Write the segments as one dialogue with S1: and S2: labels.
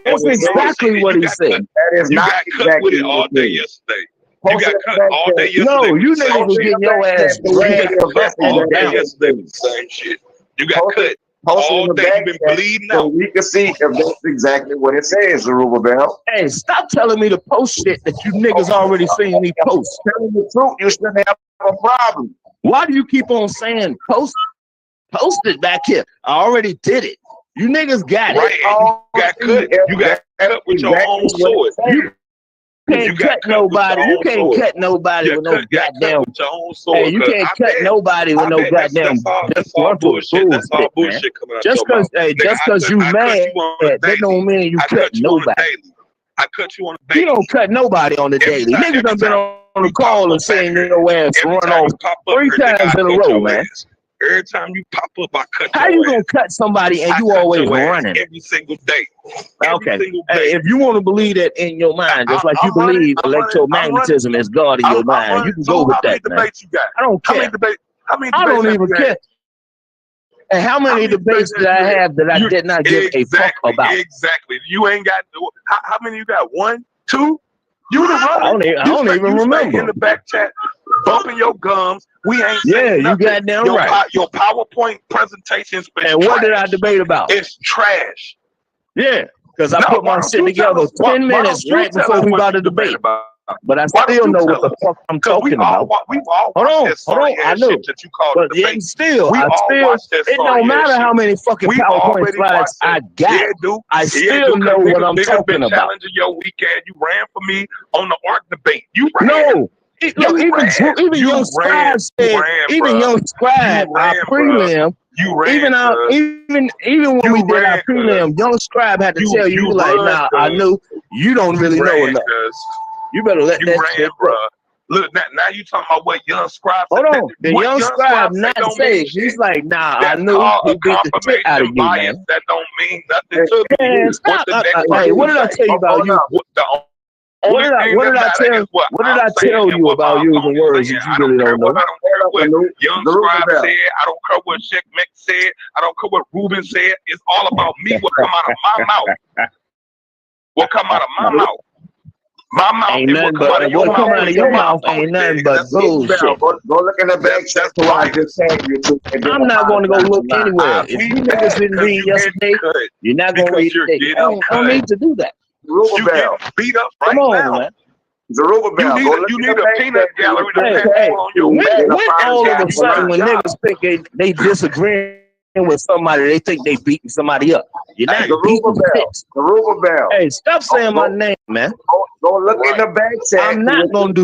S1: That's exactly what he said.
S2: That is
S3: You
S2: not
S3: got cut
S2: exactly
S3: with it all
S2: what
S3: day
S2: it is.
S3: yesterday. You got cut all day yesterday.
S1: No,
S3: with
S1: you
S3: the same
S1: niggas was
S3: shit.
S1: getting your ass
S3: You
S1: dragged
S3: got cut
S1: up
S3: all
S1: and
S3: day
S1: down.
S3: yesterday with the same shit. You got cut
S2: Post it in
S3: all
S2: the
S3: day.
S2: back
S3: You've been
S2: chat
S3: bleeding
S2: so
S3: out.
S2: we can see if that's exactly what it says, Zerubbabel.
S1: Hey, stop telling me to post shit that you niggas already seen me post.
S2: Telling the truth, you shouldn't have a problem.
S1: Why do you keep on saying post it back here? I already did it. You niggas got it.
S3: Right, and you got cut. You got cut with your own sword.
S1: You can't cut nobody. You can't cut nobody with no goddamn.
S3: With your own sword.
S1: Hey, you can't cut nobody with no goddamn.
S3: That's all bullshit. That's all bullshit coming out
S1: just
S3: your mouth.
S1: Just because you mad, that don't mean you cut nobody.
S3: I cut you on the daily.
S1: You don't cut nobody on the daily. Niggas done been on the call and saying your ass run off 3 times in a row, man.
S3: Every time you pop up, I cut your
S1: How you gonna cut somebody and you always running?
S3: Every single day.
S1: Okay. Hey, if you want to believe that in your mind, just like you believe electromagnetism is God in your mind, you can go with that, man. I don't care. I don't even care. And how many debates did I have that I did not give a fuck about?
S3: Exactly. You ain't got how many you got? 1, 2? You the runner.
S1: I don't even remember.
S3: In the back chat, bumping your gums. We ain't.
S1: Yeah, you goddamn right.
S3: Your PowerPoint presentations.
S1: And what did I debate about?
S3: It's trash.
S1: Yeah, because I put my shit together 10 minutes right before we got to debate. But I still know what the fuck I'm talking about.
S3: We've all
S1: hold on. I know.
S3: That you call
S1: but yet still, it don't matter how many fucking PowerPoint slides I got. I still know what I'm talking about.
S3: Challenging your weekend. You ran for me on the art debate. You ran.
S1: No. Look, even young scribes said, even young scribe, our prelim, even when we did our prelim, young scribe had to tell you, like, nah, I knew you don't really know enough. You better let that shit go.
S3: Look, now you talking about what young scribe
S1: said. Hold on, the young scribe not say, he's like, nah, I knew he beat the shit out of you, man.
S3: That don't mean nothing to me.
S1: Man, stop. Hey, what did I tell you about you? What did I tell you about using words that you really don't know?
S3: I don't care what young scribe said. I don't care what Sheikh Mek said. I don't care what Ruben said. It's all about me. What come out of my mouth? What come out of my mouth? My mouth
S1: ain't nothing but what come out of your mouth ain't nothing but bullshit.
S2: Go look in the back. That's why I just said you.
S1: I'm not going to go look anywhere. If you niggas didn't read yesterday, you're not going to read today. I don't need to do that.
S2: Zerubbabel,
S3: beat up right
S1: come on,
S3: now.
S1: Man.
S2: Zerubbabel,
S3: you need a peanut gallery to on your
S1: when all of a sudden when niggas think they disagree with somebody, they think they beating somebody up. You're not
S2: Zerubbabel.
S1: Hey, stop saying my name, man.
S2: Go look in the back chat.
S1: I'm not gonna do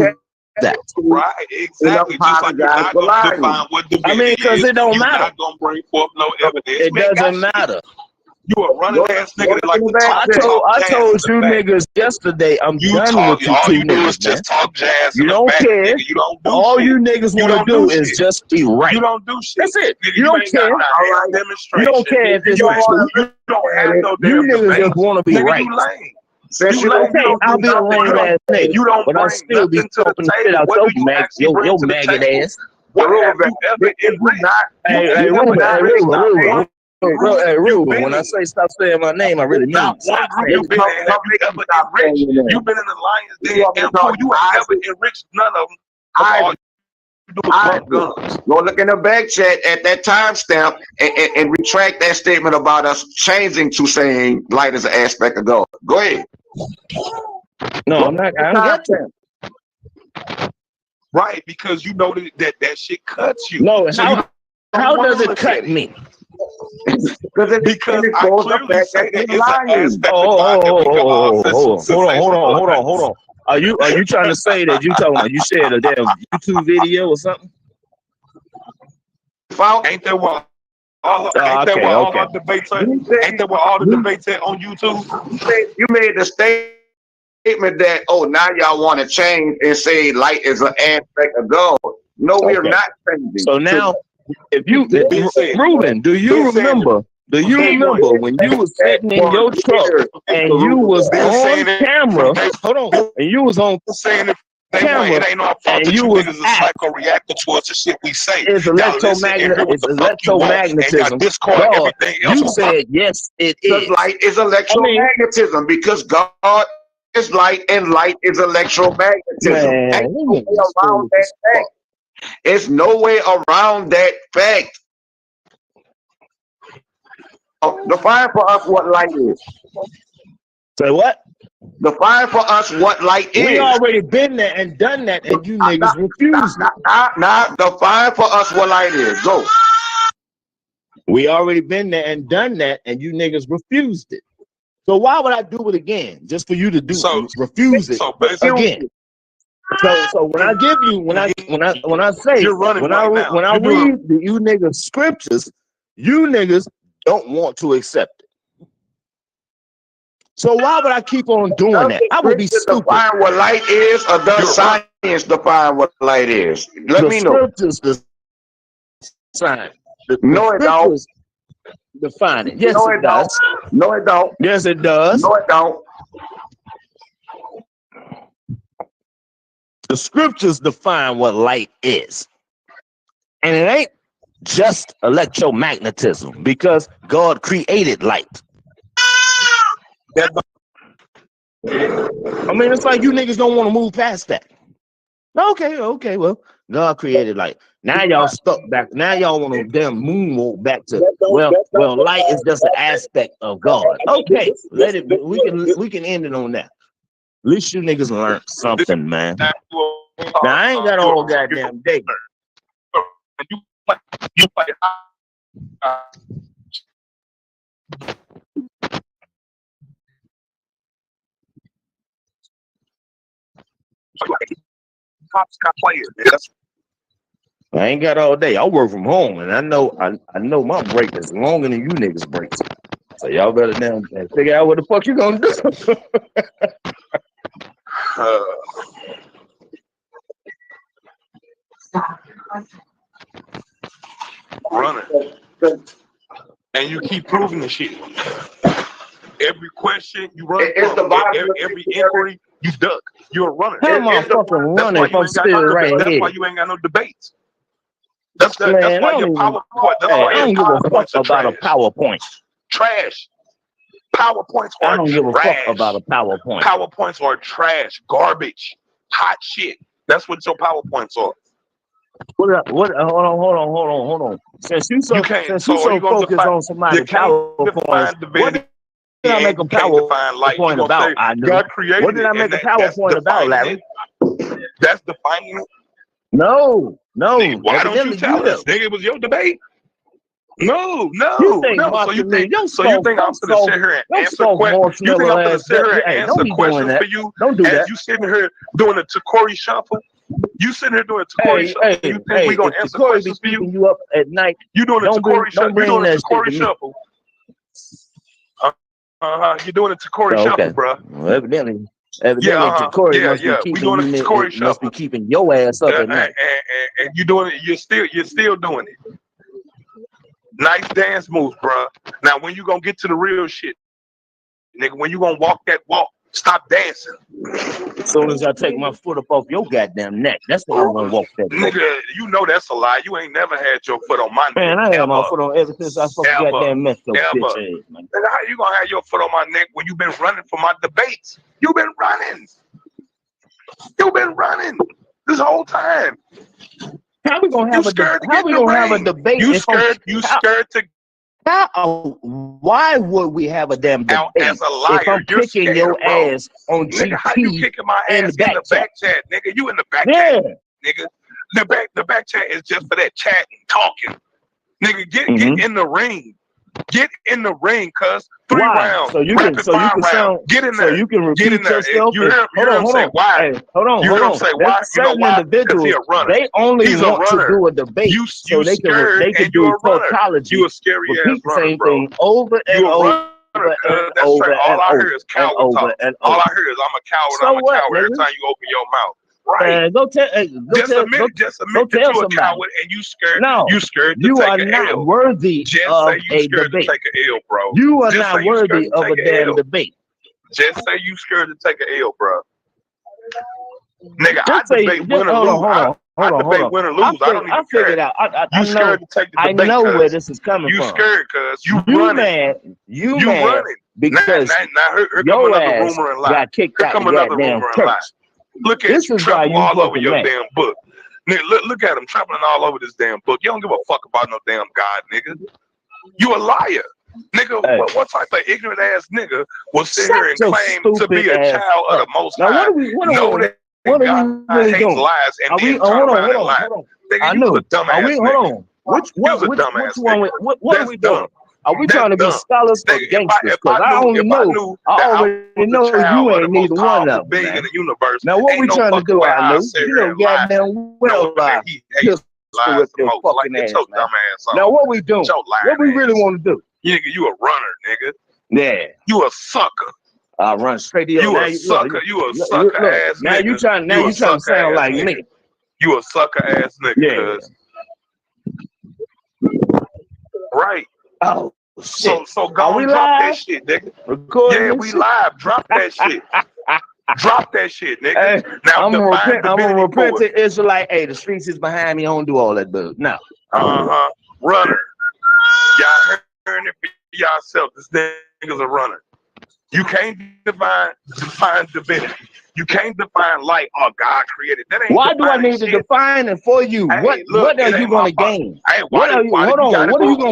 S1: that.
S3: Right, exactly. Just like you're not gonna define what the
S1: because it don't matter.
S3: You're not gonna bring forth no evidence.
S1: It doesn't matter.
S3: You a running ass nigga that like to talk.
S1: I told you niggas yesterday, I'm done with you two niggas, man.
S3: Just talk jazz.
S1: You don't care.
S3: You don't do
S1: all
S3: shit.
S1: You niggas want to do is just be right.
S3: You don't do shit.
S1: That's it. You don't care. You don't care if it's
S3: you don't have no damn
S1: You niggas just want to be right. Okay, I'll be a lame ass nigga, but I'll still be talking shit out your maggot ass. Hey, Ruben, when I say stop saying my name, I really mean it.
S3: You've been in the Lionsden, and you ain't never enriched none of them.
S2: Go look in the back chat at that timestamp and retract that statement about us changing to saying light is an aspect of God. Go ahead.
S1: No, I'm not. I got that.
S3: Right, because you know that shit cuts you.
S1: No, how does it cut me?
S2: Because I clearly say that it's an aspect of God that we
S1: hold on. Are you trying to say that you shared a damn YouTube video or something?
S3: Ain't that what all the debates are? Ain't that what all the debates are on YouTube?
S2: You made the statement that now y'all want to change and say light is an aspect of God. No, we're not changing.
S1: So now, Ruben, do you remember when you was sitting in your truck and you was on camera? Hold on, and you was on camera,
S3: it ain't our fault
S1: and
S3: that
S1: you
S3: you
S1: was
S3: niggas is psycho-reacting towards the shit we say.
S1: It's electromagnetism.
S3: Discord
S1: God,
S3: everything else.
S1: you said yes, it
S2: Because
S1: is.
S2: light is electromagnetism, because God is light and light is electromagnetism.
S1: Man,
S2: Ain't no way around that fact. There's no way around that fact. Define for us what light is.
S1: Say what?
S2: Define for us what light is.
S1: We already been there and done that, and you niggas refuse it.
S2: Define for us what light is. Go.
S1: We already been there and done that, and you niggas refused it. So why would I do it again? Just for you to refuse it again. So when I give you, when I say, when I read the you niggas scriptures, you niggas don't want to accept it. So why would I keep on doing that? I would be stupid.
S2: Define what light is, or does science define what light is? Let me know.
S1: The scriptures define.
S2: No, it don't.
S1: Define it. Yes, it does.
S2: No, it don't.
S1: Yes, it does.
S2: No, it don't.
S1: The scriptures define what light is. And it ain't just electromagnetism, because God created light. I mean, it's like you niggas don't want to move past that. Okay, well, God created light. Now y'all stuck back. Now y'all want to damn moonwalk back to well, light is just an aspect of God. Okay, let it be. We can end it on that. At least you niggas learned something, man. Now I ain't got all goddamn day.
S3: You play cops got players, nigga.
S1: I ain't got all day. I work from home, and I know my break is longer than you niggas breaks. So y'all better damn figure out what the fuck you gonna do.
S3: Running, and you keep proving the shit. Every question you run, every inquiry you duck. You're a runner.
S1: How am I fucking running if I'm still right here?
S3: That's why you ain't got no debates. That's why your PowerPoint.
S1: I don't give a fuck about a PowerPoint.
S3: Trash. PowerPoints are trash.
S1: I don't give a fuck about a PowerPoint.
S3: PowerPoints are trash, garbage, hot shit. That's what your PowerPoints are.
S1: Hold on. Since you so focused on somebody's PowerPoint, what did I make a PowerPoint about? What did I make a PowerPoint about, Larry?
S3: That's defining it.
S1: No.
S3: Why don't you tell us? Nigga, it was your debate. No. So you think I'm gonna sit here and answer questions? You think I'm gonna sit here and answer questions for you?
S1: Don't do that.
S3: As you sitting here doing a Takori shuffle? You sitting here doing a Takori shuffle? You think we gonna answer questions for you?
S1: You up at night?
S3: You doing a Takori shuffle? You doing a Takori shuffle? You're doing a Takori shuffle, bro.
S1: Well, evidently, Takori must be keeping your ass up at night.
S3: And you doing it. You're still doing it. Nice dance moves, bro. Now, when you gonna get to the real shit, nigga? When you gonna walk that walk? Stop dancing.
S1: As soon as I take my foot up off your goddamn neck, that's when I'm gonna walk that.
S3: Nigga, you know that's a lie. You ain't never had your foot on my neck.
S1: Man, I had my foot on ever since I fucking goddamn messed your bitch ass, man.
S3: Nigga, how you gonna have your foot on my neck when you been running for my debates? You been running this whole time.
S1: How we gonna have a debate?
S3: You scared to.
S1: Why would we have a damn debate
S3: as a liar,
S1: if I'm kicking your ass on
S3: nigga,
S1: GP?
S3: How you kicking my ass in the back chat, nigga? You in the back chat, nigga. The back chat is just for that chatting, talking. Nigga, get in the ring. Get in the ring, cuz. 3 rounds.
S1: So you can sound.
S3: Get in there.
S1: So you can repeat yourself.
S3: You hear him say why?
S1: Hey, hold on.
S3: Say why?
S1: Certain individuals, they only want to do a debate so they can do tautology.
S3: You a scary ass runner,
S1: same thing over and over.
S3: All I hear is coward talk. All I hear is I'm a coward. I'm a coward every time you open your mouth. Right. Just admit that you're a coward and you scared.
S1: No,
S3: you scared to
S1: you
S3: take
S1: are
S3: an
S1: not
S3: L.
S1: worthy
S3: Just
S1: of
S3: say you
S1: a
S3: scared
S1: debate.
S3: to take an L, bro.
S1: You are not worthy of a damn debate.
S3: Just say you scared to take an L, bro. Nigga, I debate win or lose. I debate win or lose. I don't even care.
S1: Figured out.
S3: You scared to take the debate.
S1: I know where this is coming from.
S3: You scared because you running.
S1: You
S3: running.
S1: Because
S3: now here come another rumor and lie.
S1: Got kicked out
S3: come another rumor and lie. Look at you trampling all over your damn book. Nigga, look at him trampling all over this damn book. You don't give a fuck about no damn God, nigga. You a liar. Nigga, hey. what type of ignorant ass nigga will sit here and claim to be a child of the Most High? Know that God hates lies and then turn around and lie. Nigga, you a dumbass nigga.
S1: Which one? What are we doing? Are we trying to be scholars or gangsters? Because I already know you ain't neither one of them. In the universe. Now what we trying to do? I know you know goddamn well with your fucking ass. Now what we doing? What we really want to do?
S3: Nigga, you a runner, nigga.
S1: Yeah.
S3: You a sucker.
S1: I run straight to
S3: you. You a sucker. You a sucker ass
S1: now
S3: nigga.
S1: Now you trying to sound like me.
S3: You a sucker ass nigga. Yeah. Right.
S1: Oh, shit.
S3: So go and drop that shit, nigga. Yeah, we live. Drop that shit. Drop that shit, nigga. Hey, now
S1: I'm a repentant Israelite. Hey, the streets is behind me. I don't do all that, dude. No.
S3: Runner. Y'all hearing it for yourself. This nigga's a runner. You can't define divinity. You can't define light or God created. That ain't.
S1: Why do I need to define it for you?
S3: Hey,
S1: what are you going to gain?
S3: Hey, what are you going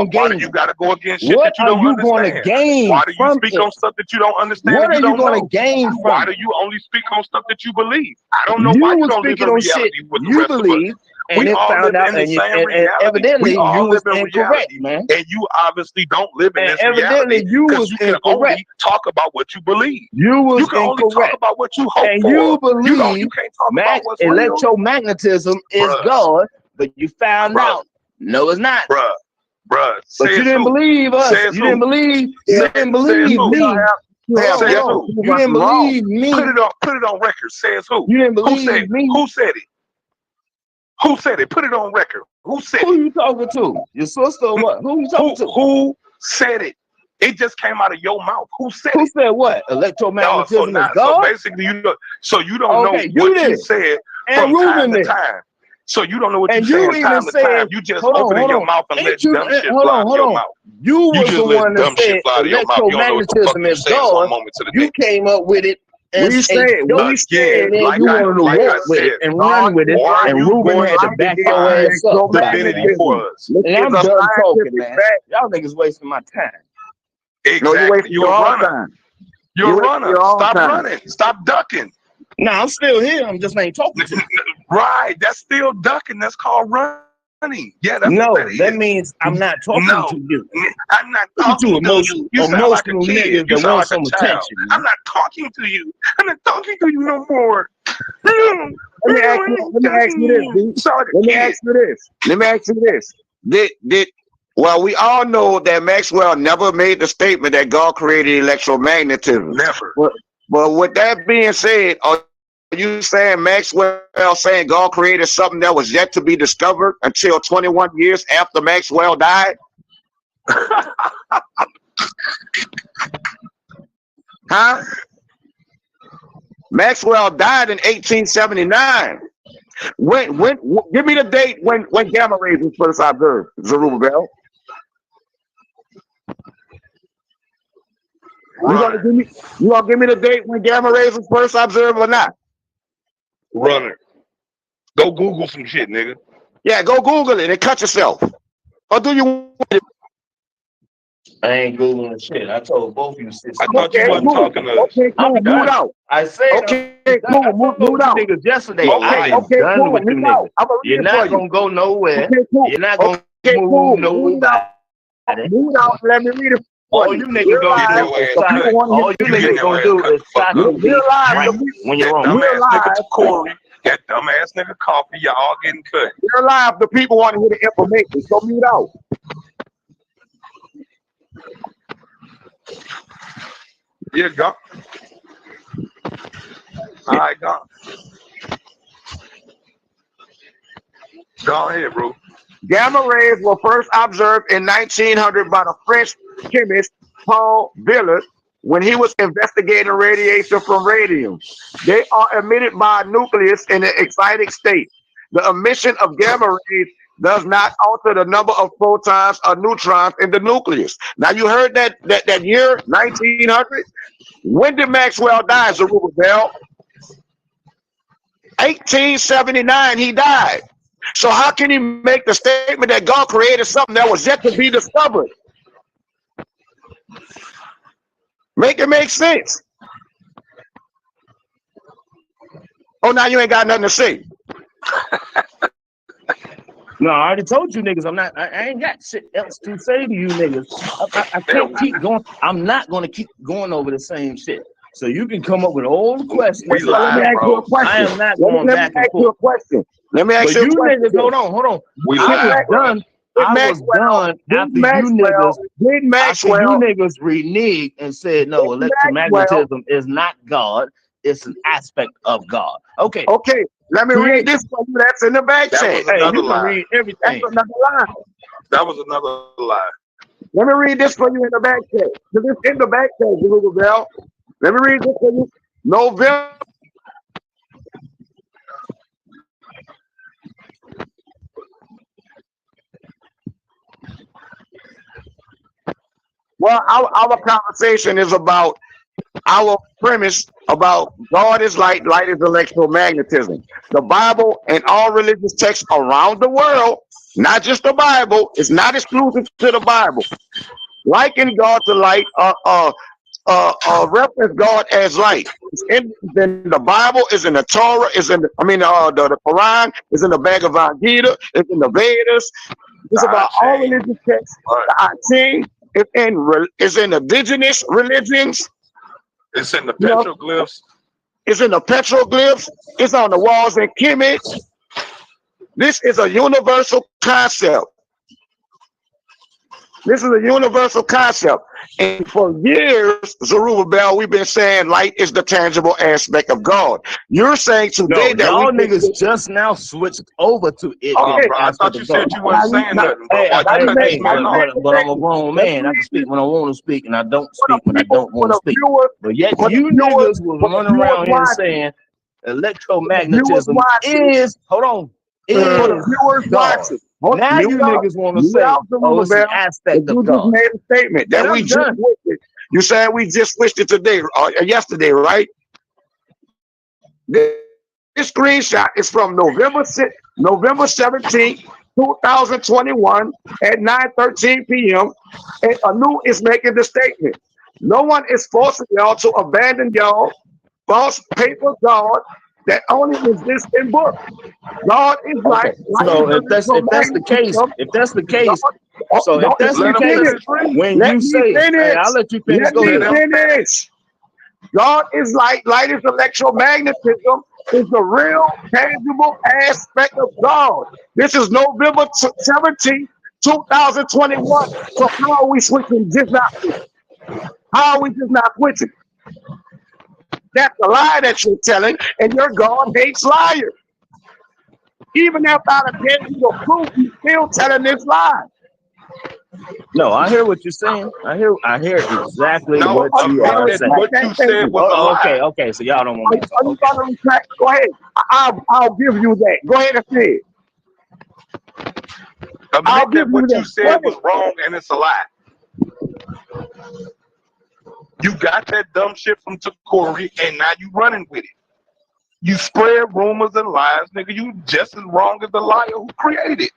S3: to gain? Why do you got to go against shit that you don't understand?
S1: What are you going to gain?
S3: Why do you speak on stuff that you don't understand?
S1: What are you going to gain from?
S3: Why do you only speak on stuff that you believe? I don't know why you don't live in reality with the rest of us.
S1: And it found out, and evidently you was incorrect, man.
S3: And you obviously don't live in this
S1: reality. You was
S3: you can only talk about what you believe.
S1: You
S3: can only talk about what you hope
S1: and
S3: for.
S1: You believe
S3: you can't talk about what's
S1: electromagnetism is God, but you found out no, it's not,
S3: bruh.
S1: But you didn't believe us. You didn't believe. You didn't believe me. You didn't believe me.
S3: Put it on record. Says who?
S1: You didn't believe me.
S3: Who said it? Who said it? Put it on record. Who said it?
S1: Who you talking to? Your sister or what? Who you talking to?
S3: Who said it? It just came out of your mouth. Who said it?
S1: Who said what? Electromagnetism is God?
S3: So basically, you don't know what you said from time to time. So you don't know what you said from time to time. You just opening your mouth and let dumb shit fly out of your mouth.
S1: You was the one that said electromagnetism is God. You came up with it. We said, and then you wanted to walk with it and run with it, and Ruben had to back your ass up. And I'm done talking, man. Y'all niggas wasting my time.
S3: Exactly. You're a runner. You're a runner. Stop running. Stop ducking.
S1: No, I'm still here. I'm just ain't talking to you.
S3: Right. That's still ducking. That's called running. Yeah, that's
S1: that means I'm not talking to you.
S3: I'm not talking to you. You sound like a kid. You sound like a child. I'm not talking to you. I'm not talking to you no more.
S2: Let me ask you this. Well, we all know that Maxwell never made the statement that God created electromagnetism.
S3: Never.
S2: But with that being said, are you saying Maxwell saying God created something that was yet to be discovered until 21 years after Maxwell died? Huh? Maxwell died in 1879. When give me the date when gamma rays was first observed, Zerubbabel. You gonna give me the date when gamma rays was first observed or not?
S3: Runner. Go Google some shit, nigga.
S2: Yeah, go Google it and cut yourself. Or do you want it?
S1: I ain't Googling shit. I told both of you sisters.
S3: I thought you wasn't talking to us.
S2: Okay, cool. Move out.
S1: I said,
S2: okay, cool. Move out.
S1: Niggas yesterday.
S2: Okay,
S1: done with you niggas. You're not gonna go nowhere.
S2: Okay, cool.
S1: You're not gonna move nowhere.
S2: Move out. Let me read it.
S1: All you niggas gonna do is stop when you're wrong.
S3: That dumbass nigga coffee, y'all getting cut.
S2: You're live. The people want to hear the information. So mute out.
S3: Yeah, go. All right, go. Go ahead, bro.
S2: Gamma rays were first observed in 1900 by the French chemist Paul Villard when he was investigating radiation from radium. They are emitted by a nucleus in an excited state. The emission of gamma rays does not alter the number of protons or neutrons in the nucleus. Now you heard that year 1900. When did Maxwell die, Zerubbabel? 1879. He died. So how can he make the statement that God created something that was yet to be discovered? Make it make sense. Oh, now you ain't got nothing to say.
S1: No, I already told you niggas I ain't got shit else to say to you niggas. I can't keep going. I'm not going to keep going over the same shit. So you can come up with all the questions.
S2: Let me ask you a question.
S1: I am not going back and forth.
S2: Let me ask you a question.
S1: Niggas, hold on. I was done after you niggas reneged and said no, electromagnetism is not God. It's an aspect of God. Okay.
S2: Okay. Let me read this for you. That's in the back chat.
S1: Hey, you can read everything.
S2: That's another lie.
S3: That was another lie.
S2: Let me read this for you in the back chat. It's in the back chat, Zerubbabel. Let me read this for you. November. Well, our conversation is about our premise about God is light, light is electromagnetism. The Bible and all religious texts around the world, not just the Bible, it's not exclusive to the Bible. Liken God to light, reference God as light. It's in the Bible, is in the Torah, is in the Quran, is in the Bhagavad Gita, it's in the Vedas. It's about all religious texts. The I Ching is in indigenous religions.
S3: It's in the petroglyphs.
S2: It's in the petroglyphs. It's on the walls in Kemet. This is a universal concept. This is a universal concept. And for years, Zerubbabel, we've been saying light is the tangible aspect of God. You're saying today that
S1: y'all niggas just now switched over to it.
S3: Okay, bro, I thought you said you weren't saying nothing. But
S1: I'm a grown man. I can speak when I want to speak, and I don't speak when I don't want to speak. But yet you niggas was running around here saying electromagnetism is, hold on, is God. Now you niggas want to say, oh, it's an aspect of God.
S2: You just made a statement that we just switched it. You said we just switched it today or yesterday, right? This screenshot is from November 17th, 2021 at 9:13 p.m. And Anu is making the statement. No one is forcing y'all to abandon y'all false paper God that only exists in books. God is like.
S1: So if that's the case, when you say, hey, I'll let you finish.
S2: Go ahead. God is like light is electromagnetism is the real tangible aspect of God. This is November 17th, 2021. So how are we switching? How are we just not switching? That's a lie that you're telling, and your God hates liars. Even after I gave you the proof, you're still telling this lie.
S1: No, I hear what you're saying. I hear exactly what you are saying.
S3: What you said was a lie.
S1: Okay. So y'all don't want me to talk.
S2: Are you going to retract? Go ahead. I'll give you that. Go ahead and say it.
S3: Admit that what you said was wrong, and it's a lie. You got that dumb shit from Corey, and now you running with it. You spread rumors and lies, nigga. You just as wrong as the liar who created it.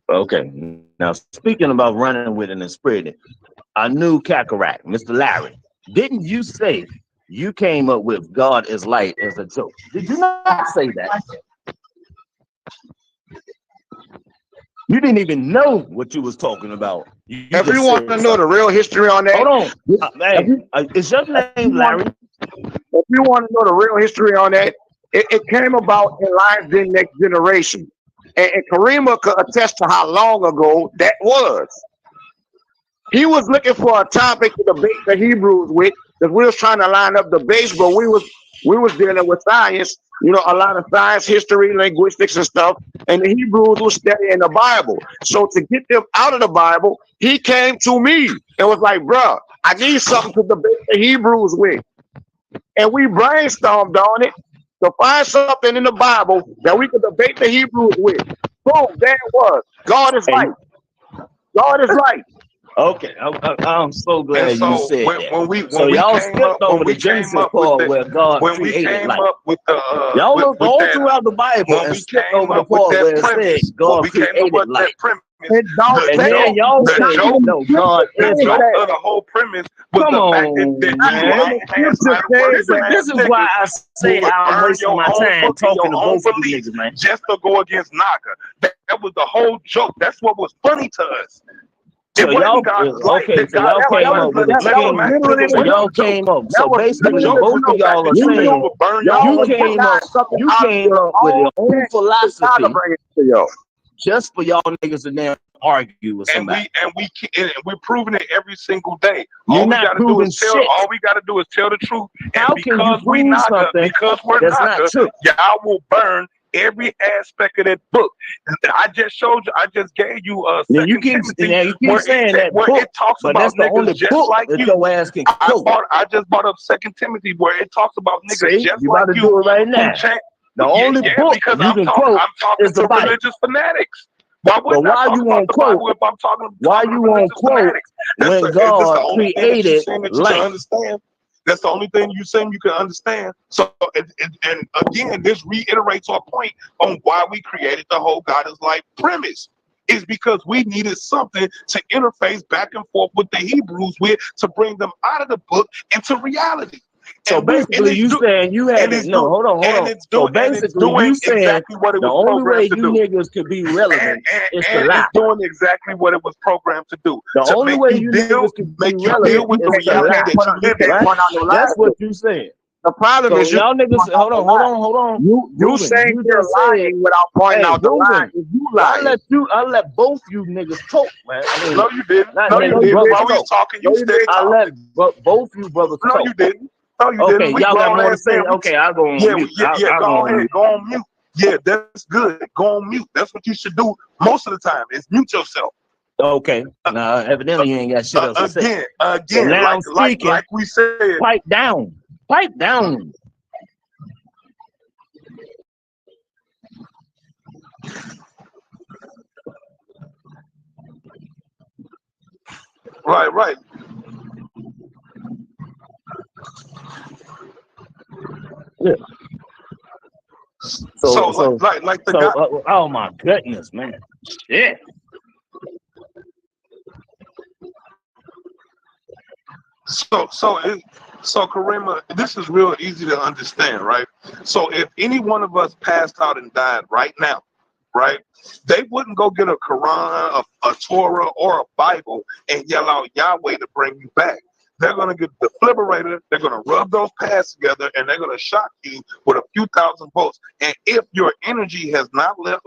S1: Okay. Now, speaking about running with it and spreading it, I knew Kakarot, Mr. Larry. Didn't you say you came up with God is light as a joke? Did you not say that? You didn't even know what you was talking about.
S2: If you want to know the real history on that,
S1: hold on. Is your name Larry?
S2: If you want to know the real history on that, it came about in Lionsden Next Generation. And Karima could attest to how long ago that was. He was looking for a topic to debate the Hebrews with, because we was trying to line up debates, but we was dealing with science, a lot of science, history, linguistics and stuff, and the Hebrews were studying the Bible. So to get them out of the Bible, he came to me and was like, bruh, I need something to debate the Hebrews with. And we brainstormed on it to find something in the Bible that we could debate the Hebrews with. Boom, there it was. God is right. God is right.
S1: Okay, I'm so glad you said that.
S3: So
S1: y'all skipped over the Genesis part where God created life. Y'all looked all throughout the Bible and skipped over the part where it said God created life. And then y'all said, no, God is life.
S3: The whole premise was the fact that
S1: this is why I say I'm wasting my time talking to both of you niggas, man.
S3: Just to go against Naga. That was the whole joke. That's what was funny to us.
S1: So y'all came up with a scheme. So y'all came up. So basically, both of y'all are saying you came up with your own philosophy just for y'all niggas to now argue with somebody.
S3: And we're proving it every single day.
S1: You're not proving shit.
S3: All we got to do is tell the truth.
S1: How can you prove something that's not true?
S3: Y'all will burn every aspect of that book. I just showed you. I just gave you a.
S1: You keep saying that book,
S3: it talks
S1: but
S3: about
S1: that's the only
S3: just
S1: book
S3: like
S1: that
S3: you.
S1: Your ass can quote.
S3: I just brought up 2 Timothy where it talks about niggas just
S1: you
S3: like
S1: about to
S3: you.
S1: do it right now. The only book you can quote is the Bible.
S3: Religious fanatics. Why
S1: you won't quote?
S3: If I'm talking
S1: Why you won't quote when God created life?
S3: That's the only thing you saying you can understand. So, and again, this reiterates our point on why we created the whole God is life premise. Is because we needed something to interface back and forth with the Hebrews with to bring them out of the book into reality.
S1: So basically, you saying you had to hold on. So basically, you saying the only way you niggas could be relevant is to lie.
S3: It's doing exactly what it was programmed to do.
S1: The only way you niggas can be relevant is to lie. That's what you saying.
S2: The problem is
S1: y'all niggas. Hold on.
S2: You saying you're lying without pointing out the lie. You lie.
S1: I let both you niggas talk, man.
S3: No, you didn't. No, you didn't. While we was talking, you stayed talking.
S1: I let both you brothers talk.
S3: No, you didn't. No, you
S1: okay,
S3: didn't.
S1: Y'all got more to say. Okay, I'll go on mute.
S3: Go ahead. Go on mute. Yeah, that's good. Go on mute. That's what you should do most of the time. Is mute yourself.
S1: Okay. Now, evidently, you ain't got shit else to say.
S3: Again.
S1: So now I'm speaking.
S3: Like we said.
S1: Pipe down. Pipe down.
S3: Right.
S1: Yeah. So
S3: like the guy.
S1: Oh my goodness, man. Shit.
S3: So Karima, this is real easy to understand, right? So if any one of us passed out and died right now, right, they wouldn't go get a Quran, a Torah, or a Bible and yell out Yahweh to bring you back. They're going to get the defibrillator, they're going to rub those pads together, and they're going to shock you with a few thousand volts. And if your energy has not left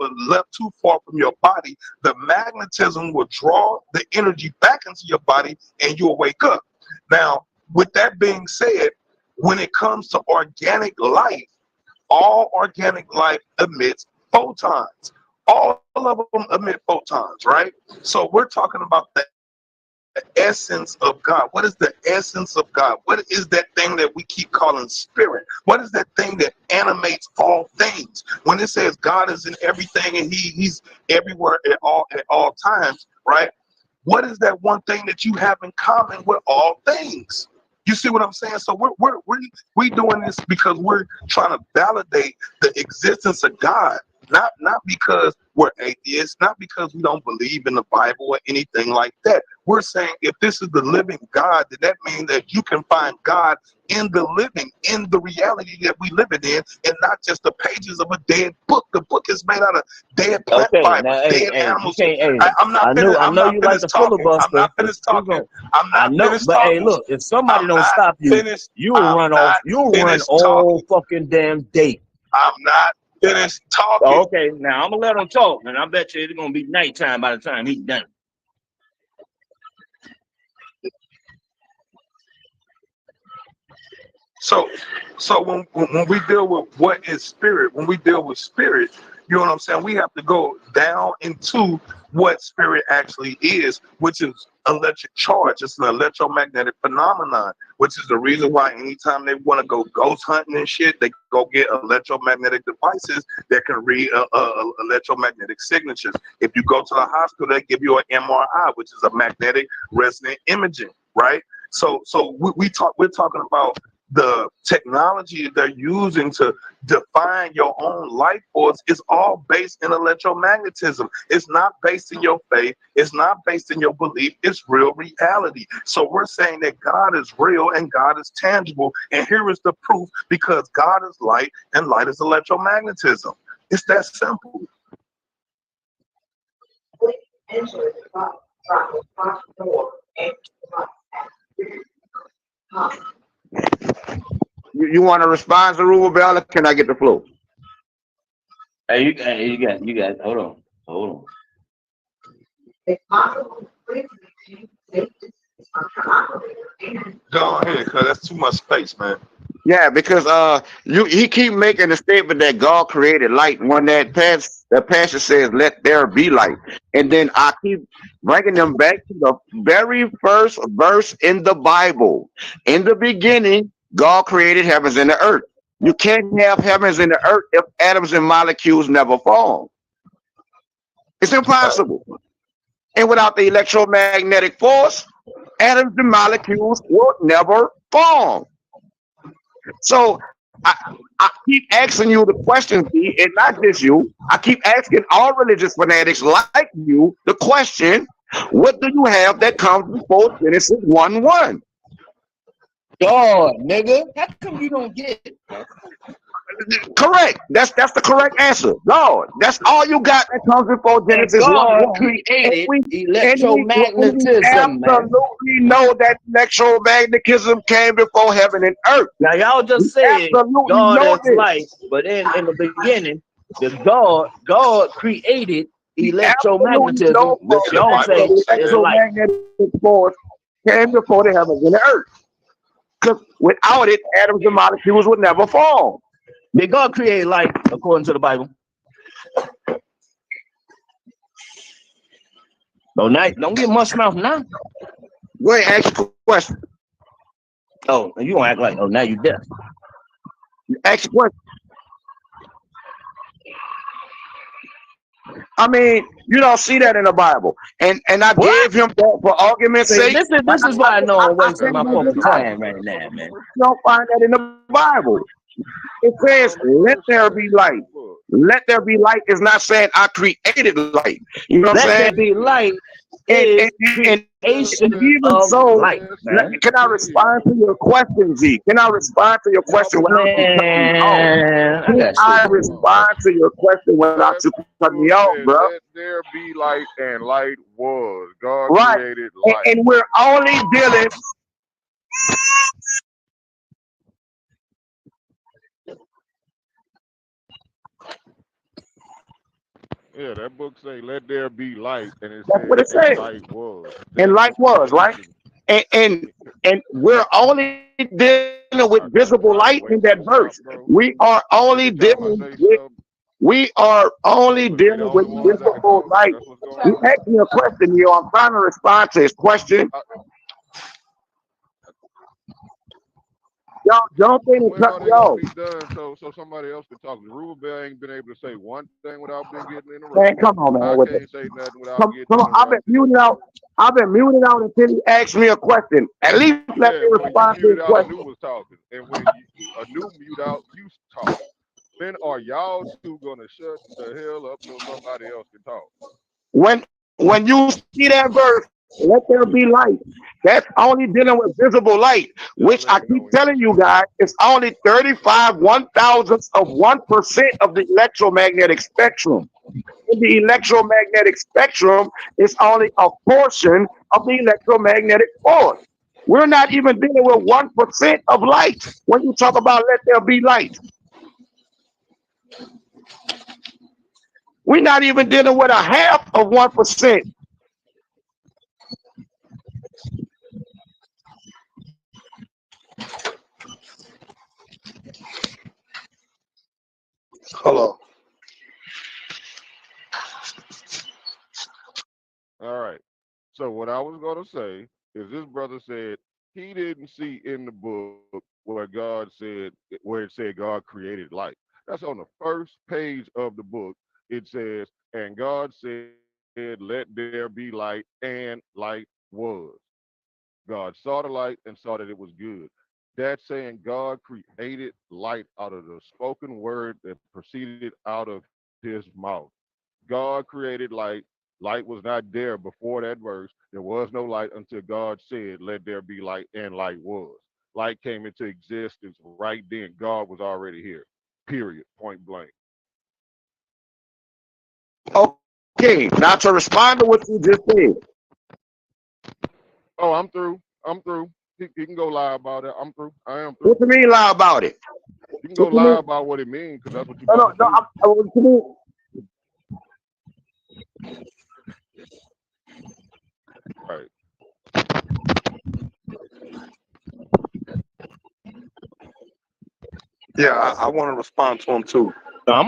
S3: too far from your body, the magnetism will draw the energy back into your body and you'll wake up. Now, with that being said, when it comes to organic life, all organic life emits photons. All of them emit photons, right? So we're talking about the essence of God. What is the essence of God? What is that thing that we keep calling spirit? What is that thing that animates all things? When it says God is in everything and he's everywhere at all times, right? What is that one thing that you have in common with all things? You see what I'm saying? So we're doing this because we're trying to validate the existence of God, not because we're atheists, not because we don't believe in the Bible or anything like that. We're saying if this is the living God, then that means that you can find God in the living, in the reality that we live in, and not just the pages of a dead book. The book is made out of dead plant fibers, dead animals. I'm not finished talking.
S1: But hey, look, if somebody don't stop you, you'll run all fucking damn day.
S3: I'm not finished talking.
S1: Okay, now I'm gonna let him talk, and I bet you it's gonna be nighttime by the time he's done.
S3: So when we deal with what is spirit, when we deal with spirit, you know what I'm saying? We have to go down into what spirit actually is, which is electric charge. It's an electromagnetic phenomenon, which is the reason why anytime they want to go ghost hunting and shit, they go get electromagnetic devices that can read electromagnetic signatures. If you go to the hospital, they give you an MRI, which is a magnetic resonant imaging, right? So we're talking about the technology they're using to define your own life force is all based in electromagnetism. It's not based in your faith. It's not based in your belief. It's real reality. So we're saying that God is real and God is tangible. And here is the proof, because God is light and light is electromagnetism. It's that simple.
S2: You want to respond to Rule Bell, or can I get the floor?
S1: Hey, you got. Hold on.
S3: Go ahead, cause that's too much space, man.
S2: Yeah, because he keep making the statement that God created light. When that passage says, "Let there be light," and then I keep bringing them back to the very first verse in the Bible. In the beginning, God created heavens and the earth. You can't have heavens and the earth if atoms and molecules never form. It's impossible. And without the electromagnetic force, atoms and molecules will never form. So I keep asking you the question, B, and not just you. I keep asking all religious fanatics like you the question: what do you have that comes before Genesis 1:1?
S1: God, nigga, how come you don't get it?
S2: Correct. That's the correct answer. Lord, that's all you got that comes before Genesis
S1: God
S2: 1:1.
S1: created
S2: We
S1: electromagnetism, man.
S2: absolutely know that electromagnetism came before heaven and earth.
S1: Now y'all just said God is light, but in the beginning, God created electromagnetism, which y'all say is light.
S2: Electromagnetic force came before the heavens and the earth. Because without it, atoms and molecules would never form.
S1: Did God create light according to the Bible? Don't get much mouth now.
S2: Go ahead, ask a question.
S1: Oh, you don't act like, oh, now you deaf.
S2: Ask a question. I mean, you don't see that in the Bible. And I gave him that for argument's sake.
S1: This is why I know I'm wasting my fucking time right now, man.
S2: You don't find that in the Bible. It says, let there be light. Let there be light is not saying I created light. You know what I'm saying?
S1: Let there be light
S2: and
S1: even so, light,
S2: can I respond to your question, Z? Can I respond to your question without you cutting me off? Can I respond to your question without you cutting me off, bro?
S4: Let there be light, and light was. God created light.
S2: And we're only dealing.
S4: Yeah, that book say, "Let there be light," and it
S2: That's what it says.
S4: Light was.
S2: And light was, right? And we're only dealing with visible light in that verse. We are only dealing with visible light. You asked me a question, yo. I'm trying to respond to his question. Don't think it cut me off.
S4: So somebody else can talk. Ruben Bell ain't been able to say one thing without being getting interrupted.
S2: Man, come on, man.
S4: I can't say nothing without getting interrupted.
S2: I've been muted out until he asked me a question. At least let me respond to his question.
S4: Anu was talking, and when Anu mute out, you talk. Then are y'all two gonna shut the hell up so somebody else can talk?
S2: When you see that verse, let there be light. That's only dealing with visible light, which I keep telling you guys, it's only 35/1000th of 1% of the electromagnetic spectrum. In the electromagnetic spectrum, it's only a portion of the electromagnetic force. We're not even dealing with 1% of light when you talk about let there be light. We're not even dealing with a half of 1%.
S3: Hello.
S4: So what I was gonna say is this brother said he didn't see in the book where it said God created light. That's on the first page of the book. It says, and God said, let there be light, and light was. God saw the light and saw that it was good. That's saying God created light out of the spoken word that proceeded out of his mouth. God created light. Light was not there before that verse. There was no light until God said, let there be light, and light was. Light came into existence right then. God was already here. Period. Point blank.
S2: Okay, now to respond to what you just said.
S4: Oh, I'm through. I'm through. He can go lie about it. I'm through. I am through.
S2: What you mean lie about it?
S4: You can go lie about what it means because that's what you're
S2: No,
S4: about to do.
S2: what you mean?
S4: Right.
S3: Yeah, I want to respond to him too.
S1: I'm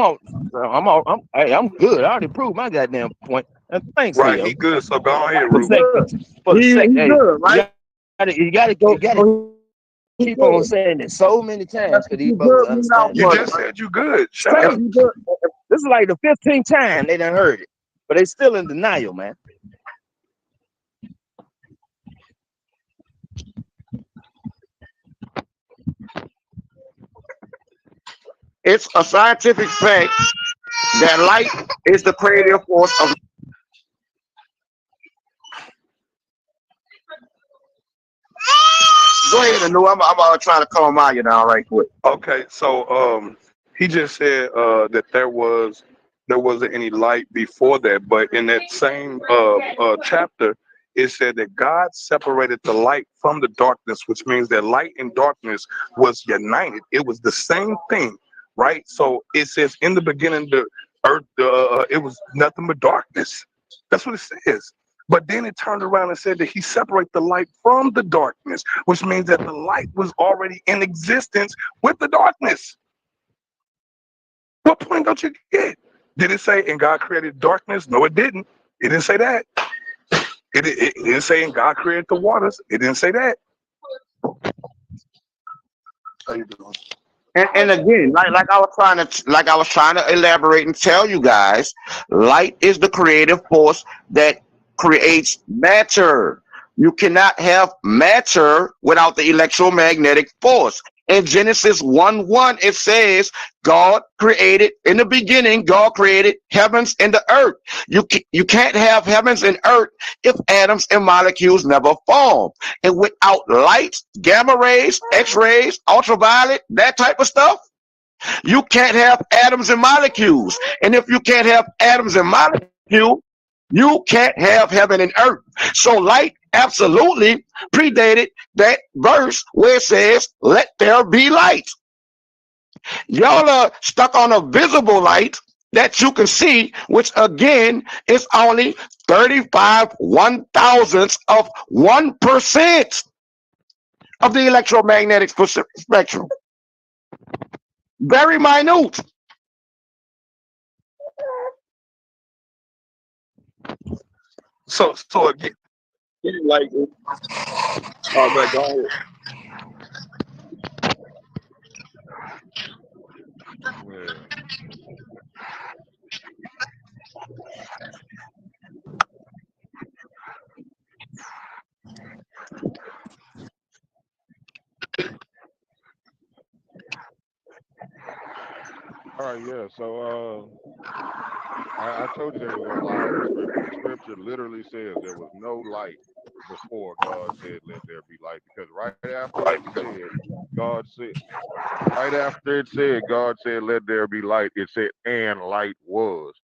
S1: good. I already proved my goddamn point. And thanks,
S3: Right,
S1: Leo.
S3: he good. So go ahead,
S1: For
S3: Ruben.
S1: the sake,
S2: He's
S1: hey,
S2: good, right?
S1: you gotta
S2: He's
S1: keep on
S2: good.
S1: saying it so many times because these
S2: He's
S1: brothers
S2: good. He's out,
S1: understand
S3: You
S1: it.
S2: brother.
S3: just said you good. Shut
S1: Thank
S3: up.
S1: you.
S2: He's good.
S1: This is like the 15th time they done heard it, but they still in denial, man.
S2: It's a scientific fact that light is the creative force of. Go ahead, Anu. I'm trying to calm out you now, right quick.
S3: Okay, so he just said that there wasn't any light before that, but in that same chapter, it said that God separated the light from the darkness, which means that light and darkness was united. It was the same thing, right? So it says in the beginning, the earth, it was nothing but darkness. That's what it says. But then it turned around and said that he separated the light from the darkness, which means that the light was already in existence with the darkness. What point don't you get? Did it say, and God created darkness? No, it didn't. It didn't say that. It didn't say, and God created the waters. It didn't say that. How you doing?
S2: And again, like I was trying to elaborate and tell you guys, light is the creative force that creates matter. You cannot have matter without the electromagnetic force. In Genesis 1:1, it says, God created, in the beginning, God created heavens and the earth. You can't have heavens and earth if atoms and molecules never form. And without light, gamma rays, X-rays, ultraviolet, that type of stuff, you can't have atoms and molecules. And if you can't have atoms and molecules, you can't have heaven and earth. So light absolutely predated that verse where it says, let there be light. Y'all are stuck on a visible light that you can see, which again is only 35 1,000ths of 1% of the electromagnetic spectrum. Very minute.
S3: So again, like, oh, man, go ahead.
S4: Yeah. All right, yeah. So I told you they were gonna lie on the scripture. The scripture literally says there was no light before God said, "Let there be light." Because right after it said, God said, right after it said, God said, "Let there be light," it said, "And light was."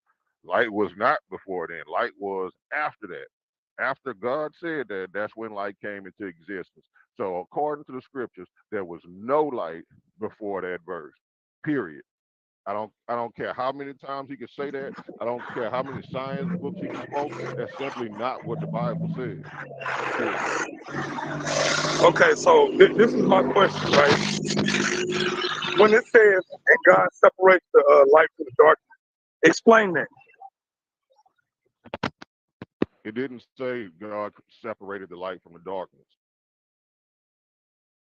S4: Light was not before then. Light was after that. After God said that, that's when light came into existence. So according to the scriptures, there was no light before that verse. Period. I don't care how many times he could say that. I don't care how many science books he can quote. That's simply not what the Bible says. Period.
S3: Okay, so this is my question, right? When it says, and God separates the light from the darkness, explain that.
S4: It didn't say God separated the light from the darkness.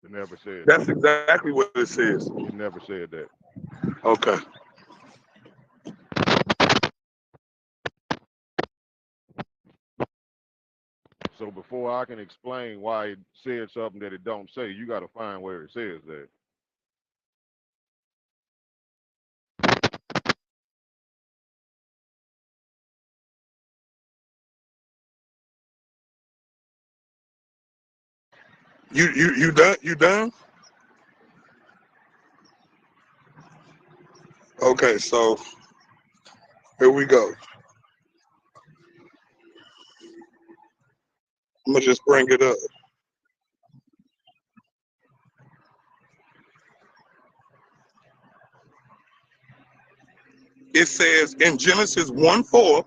S4: It never said
S3: That's
S4: that.
S3: exactly what it says.
S4: It never said that.
S3: Okay.
S4: So before I can explain why it said something that it don't say, you got to find where it says that.
S3: You done? You done? Okay, so here we go. I'm gonna just bring it up. It says in Genesis 1:4,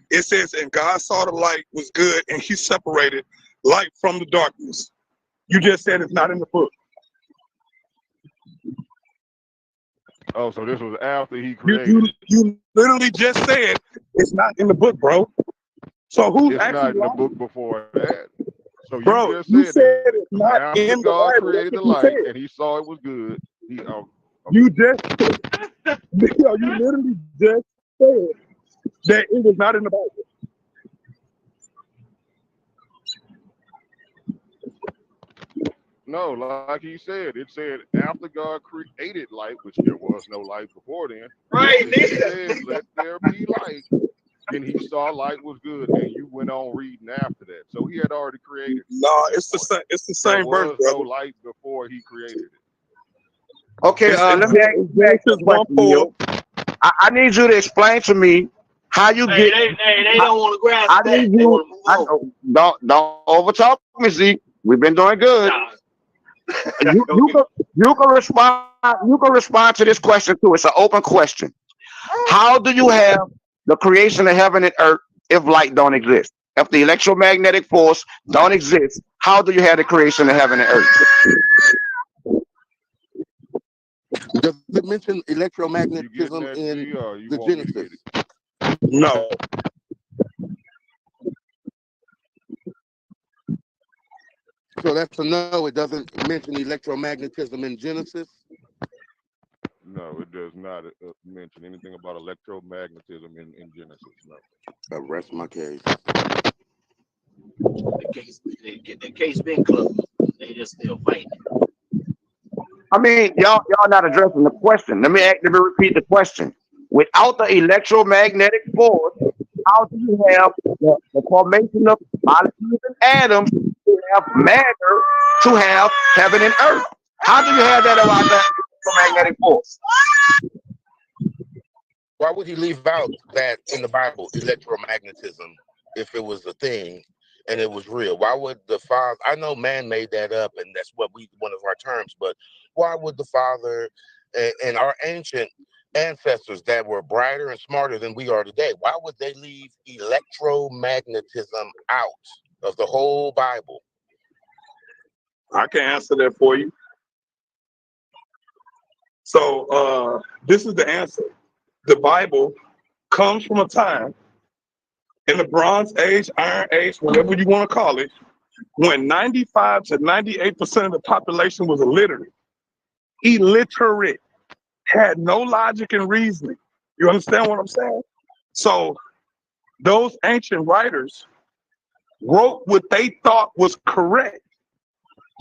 S3: it says, and God saw the light was good, and he separated light from the darkness. You just said it's not in the book.
S4: Oh, so this was after he created it.
S3: You literally just said it's not in the book, bro. So who's
S4: It's
S3: actually
S4: not in the
S3: lying?
S4: book before that. So you
S3: Bro,
S4: just
S3: you
S4: said
S3: said
S4: that
S3: it's not
S4: after
S3: in the
S4: God
S3: Bible.
S4: created the
S3: That's what you
S4: light
S3: said.
S4: and he saw it was good, he
S3: You just, yo, you literally just said that it was not in the Bible.
S4: no, like he said, it said after God created light, which there was no light before then.
S1: Right,
S4: He said, "Let there be light." Then he saw light was good, and you went on reading after that. So he had already created it.
S3: No, it's the same. It's the
S4: There
S3: same verse,
S4: was no
S3: brother.
S4: light before he created it.
S2: Okay, let me ask you
S3: Genesis
S2: a question,
S3: 1:4.
S2: Neil. I need you to explain to me how you
S1: Hey,
S2: get.
S1: they don't want to grasp
S2: I
S1: that.
S2: need
S1: They
S2: you.
S1: want to move on.
S2: Don't overtalk me, Z. We've been doing good.
S1: Nah.
S2: You you
S1: Okay.
S2: can you can respond. You can respond to this question too. It's an open question. How do you have the creation of heaven and earth if light don't exist? If the electromagnetic force don't exist, how do you have the creation of heaven and earth?
S5: Does it mention
S4: You getting
S5: electromagnetism
S4: that,
S5: in
S4: Z, or you
S5: the
S4: want me to
S5: Genesis?
S4: get it?
S3: No.
S5: So that's a no. It doesn't mention electromagnetism in Genesis.
S4: No, it does not mention anything about electromagnetism in Genesis. No.
S5: I rest my case.
S1: The case been closed. They just still fighting.
S2: I mean, y'all not addressing the question. Let me repeat the question. Without the electromagnetic force, how do you have the formation of molecules and atoms to have matter to have heaven and earth? How do you have that without the electromagnetic force?
S5: Why would he leave out that in the Bible, electromagnetism, if it was a thing and it was real? Why would the Father? I know man made that up, and that's one of our terms. But why would the Father and our ancient ancestors that were brighter and smarter than we are today, why would they leave electromagnetism out of the whole Bible?
S3: I can answer that for you. So this is the answer. The Bible comes from a time in the Bronze Age, Iron Age, whatever you want to call it, when 95 to 98% of the population was illiterate, had no logic and reasoning. You understand what I'm saying? So those ancient writers wrote what they thought was correct.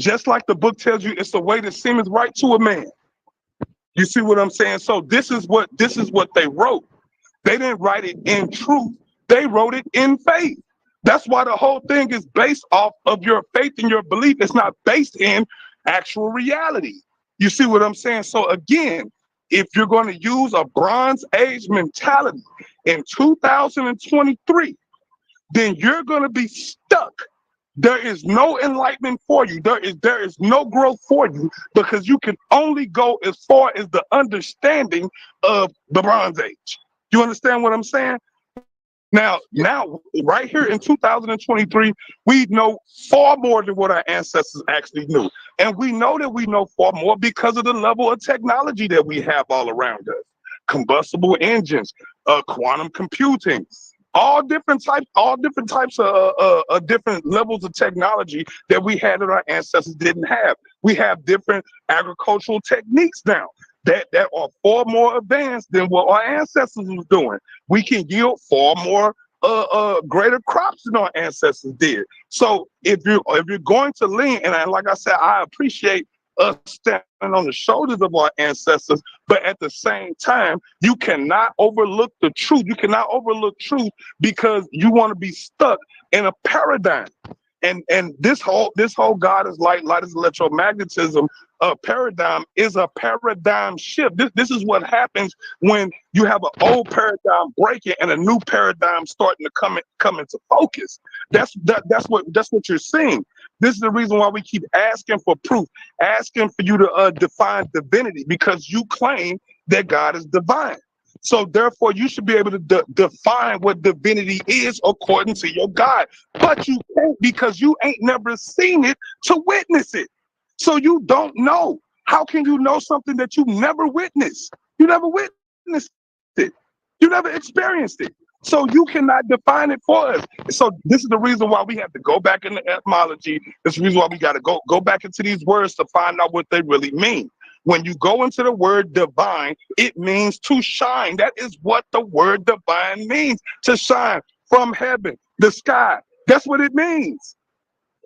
S3: Just like the book tells you, it's the way that seemeth right to a man. You see what I'm saying? So this is what they wrote. They didn't write it in truth. They wrote it in faith. That's why the whole thing is based off of your faith and your belief. It's not based in actual reality. You see what I'm saying? So again, if you're going to use a Bronze Age mentality in 2023, then you're going to be stuck. There is no enlightenment for you. There is no growth for you, because you can only go as far as the understanding of the Bronze Age. You understand what I'm saying? Now, right here in 2023, we know far more than what our ancestors actually knew. And we know that we know far more because of the level of technology that we have all around us. Combustible engines, quantum computing, all different types of different levels of technology that we had that our ancestors didn't have. We have different agricultural techniques now that are far more advanced than what our ancestors was doing. We can yield far more greater crops than our ancestors did. So if you're going to lean, and like I said, I appreciate us standing on the shoulders of our ancestors, but at the same time, you cannot overlook the truth. You cannot overlook truth because you want to be stuck in a paradigm. And this whole God is light is electromagnetism paradigm is a paradigm shift. This is what happens when you have an old paradigm breaking and a new paradigm starting to come into focus. That's what you're seeing. This is the reason why we keep asking for proof, asking for you to define divinity, because you claim that God is divine. So therefore, you should be able to define what divinity is according to your God. But you can't, because you ain't never seen it to witness it. So you don't know. How can you know something that you never witnessed? You never witnessed it. You never experienced it. So you cannot define it for us. So this is the reason why we have to go back into etymology. This is the reason why we got to go back into these words to find out what they really mean. When you go into the word divine, it means to shine. That is what the word divine means, to shine from heaven, the sky. That's what it means,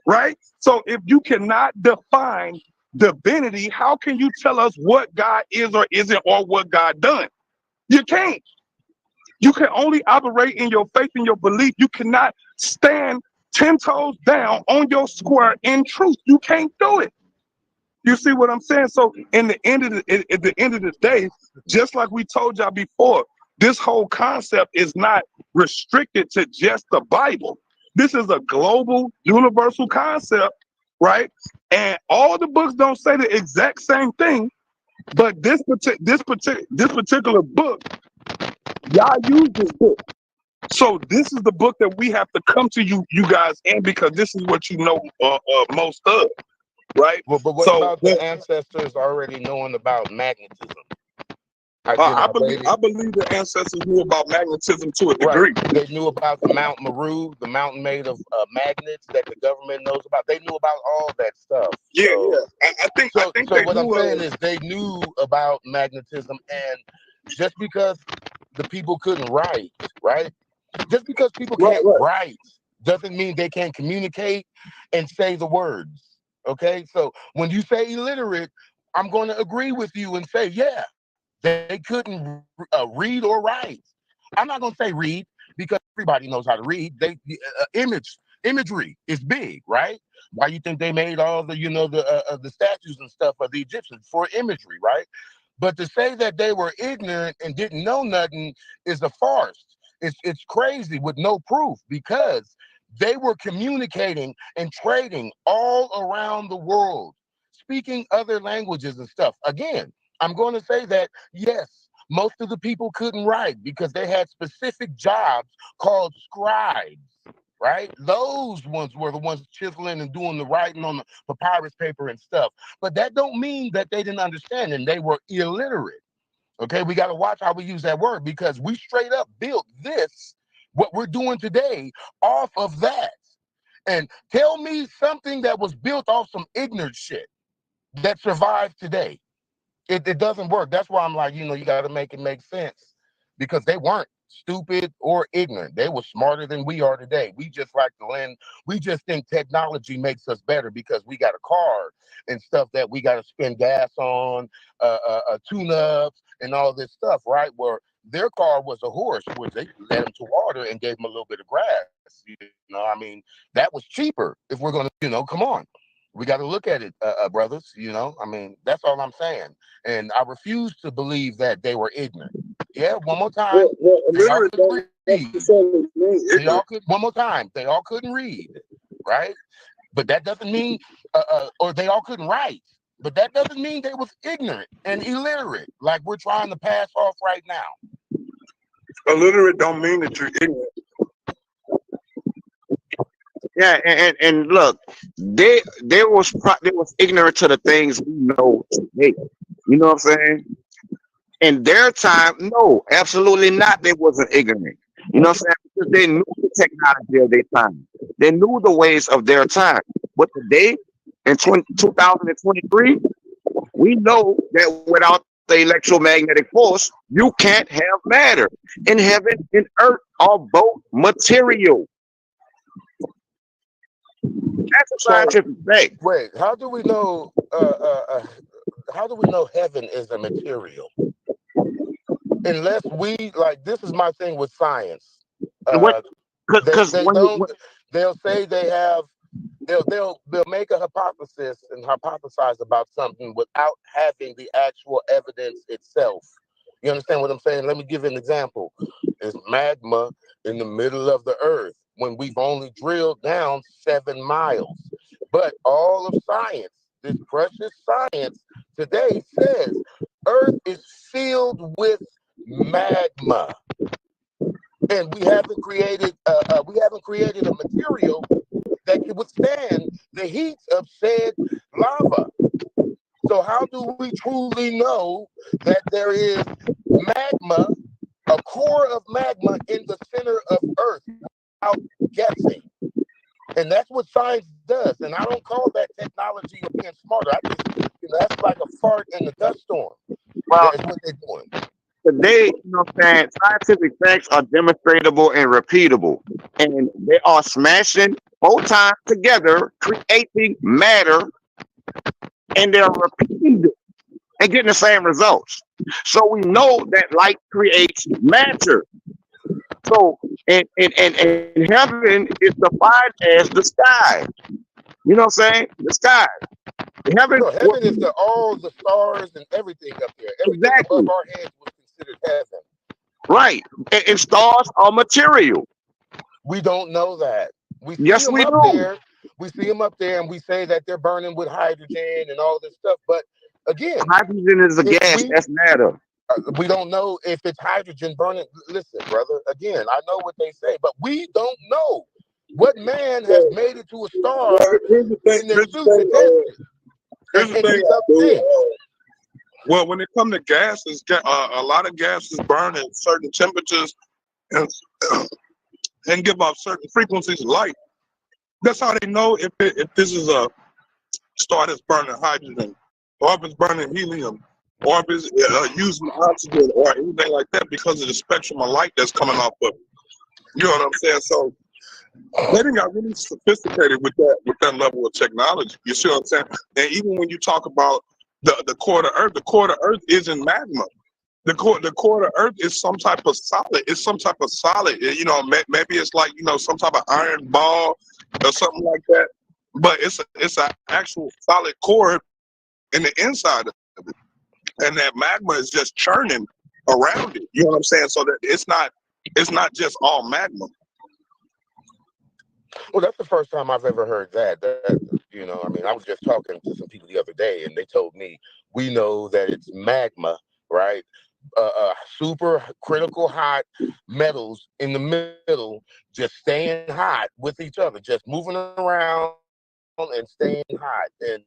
S3: right? So if you cannot define divinity, how can you tell us what God is or isn't, or what God done? You can't. You can only operate in your faith and your belief. You cannot stand 10 toes down on your square in truth. You can't do it. You see what I'm saying? So at the end of the day, just like we told y'all before, this whole concept is not restricted to just the Bible. This is a global, universal concept, right? And all the books don't say the exact same thing, but this particular book, y'all use this book. So this is the book that we have to come to you guys in, because this is what you know most of. Right.
S5: Well, but what about the ancestors already knowing about magnetism?
S3: I believe the ancestors knew about magnetism to a degree.
S5: Right. They knew about the Mount Meru, the mountain made of magnets that the government knows about. They knew about all that stuff.
S3: Yeah, so, yeah. I think
S5: so what I'm saying is they knew about magnetism, and just because the people couldn't write, right? Just because people can't write doesn't mean they can't communicate and say the words. Okay, so when you say illiterate, I'm going to agree with you and say, yeah, they couldn't read or write. I'm not going to say read, because everybody knows how to read. They imagery is big, right? Why you think they made all the the statues and stuff of the Egyptians? For imagery, right? But to say that they were ignorant and didn't know nothing is a farce. It's crazy with no proof, because they were communicating and trading all around the world, speaking other languages and stuff. Again, I'm going to say that, yes, most of the people couldn't write because they had specific jobs called scribes, right? Those ones were the ones chiseling and doing the writing on the papyrus paper and stuff. But that don't mean that they didn't understand and they were illiterate. Okay, we got to watch how we use that word, because we straight up built this, what we're doing today, off of that. And tell me something that was built off some ignorant shit that survived today. It doesn't work. That's why I'm like, you got to make it make sense, because they weren't stupid or ignorant. They were smarter than we are today. We just like to lend. We just think technology makes us better because we got a car and stuff that we got to spend gas on, tune-ups and all this stuff, right? Where their car was a horse, which they led him to water and gave him a little bit of grass. I mean, that was cheaper. If we're going to, come on. We got to look at it, brothers, I mean, that's all I'm saying. And I refuse to believe that they were ignorant. Yeah, one more time. They all couldn't read. One more time. They all couldn't read, right? But that doesn't mean, or they all couldn't write. But that doesn't mean they was ignorant and illiterate, like we're trying to pass off right now.
S3: Illiterate don't mean that you're ignorant.
S2: Yeah, and look, they was ignorant to the things we know today. You know what I'm saying? In their time, no, absolutely not. They wasn't ignorant. You know what I'm saying? because they knew the technology of their time. They knew the ways of their time. But today, in 2023, we know that without the electromagnetic force, you can't have matter. In heaven and earth are both material. That's a
S5: So
S2: scientific fact.
S5: wait, how do we know? How do we know heaven is a material? Unless we like, this is my thing with science.
S2: What? Because
S5: They don't. They'll say they have. They'll make a hypothesis and hypothesize about something without having the actual evidence itself. You understand what I'm saying? Let me give you an example. It's magma in the middle of the earth when we've only drilled down 7 miles. But all of science, this precious science today says earth is filled with magma. And we haven't created a material that can withstand the heat of said lava. So how do we truly know that there is magma, a core of magma in the center of Earth, without guessing? And that's what science does. And I don't call that technology or being smarter. I just, that's like a fart in the dust storm.
S2: Well,
S5: That's what they're doing.
S2: today, you know what I'm saying, scientific facts are demonstratable and repeatable. And they are smashing photons together, creating matter, and they're repeating it and getting the same results. So we know that light creates matter. So and heaven is defined as the sky. You know what I'm saying? The sky. Heaven,
S5: No, heaven is all the stars and everything up there. Everything
S2: exactly
S5: above our heads was considered heaven.
S2: right. And stars are material.
S5: We don't know that. We see
S2: Yes,
S5: them
S2: we
S5: up
S2: do.
S5: there. We see them up there, and we say that they're burning with hydrogen and all this stuff. But again,
S2: Hydrogen is a gas. That's matter.
S5: we don't know if it's hydrogen burning. Listen, brother. Again, I know what they say, but we don't know what man has made it to a star
S3: Here's the thing.
S5: in their suit to test it.
S3: Here's the thing. Well, when it comes to gases, a lot of gases burn at certain temperatures and give off certain frequencies of light. That's how they know if this is a star that's burning hydrogen, or if it's burning helium, or if it's using oxygen or anything like that, because of the spectrum of light that's coming off of it. You know what I'm saying? So they done got really sophisticated with that level of technology. You see what I'm saying? And even when you talk about the core of Earth, the core of Earth isn't magma. The core of Earth is some type of solid. It's some type of solid. You know, maybe it's like, you know, some type of iron ball or something like that. But it's an actual solid core in the inside of it, and that magma is just churning around it. You know what I'm saying? So that it's not just all magma.
S5: Well, that's the first time I've ever heard that. You know, I mean, I was just talking to some people the other day, and they told me we know that it's magma, right? Super critical hot metals in the middle, just staying hot with each other, just moving around and staying hot. And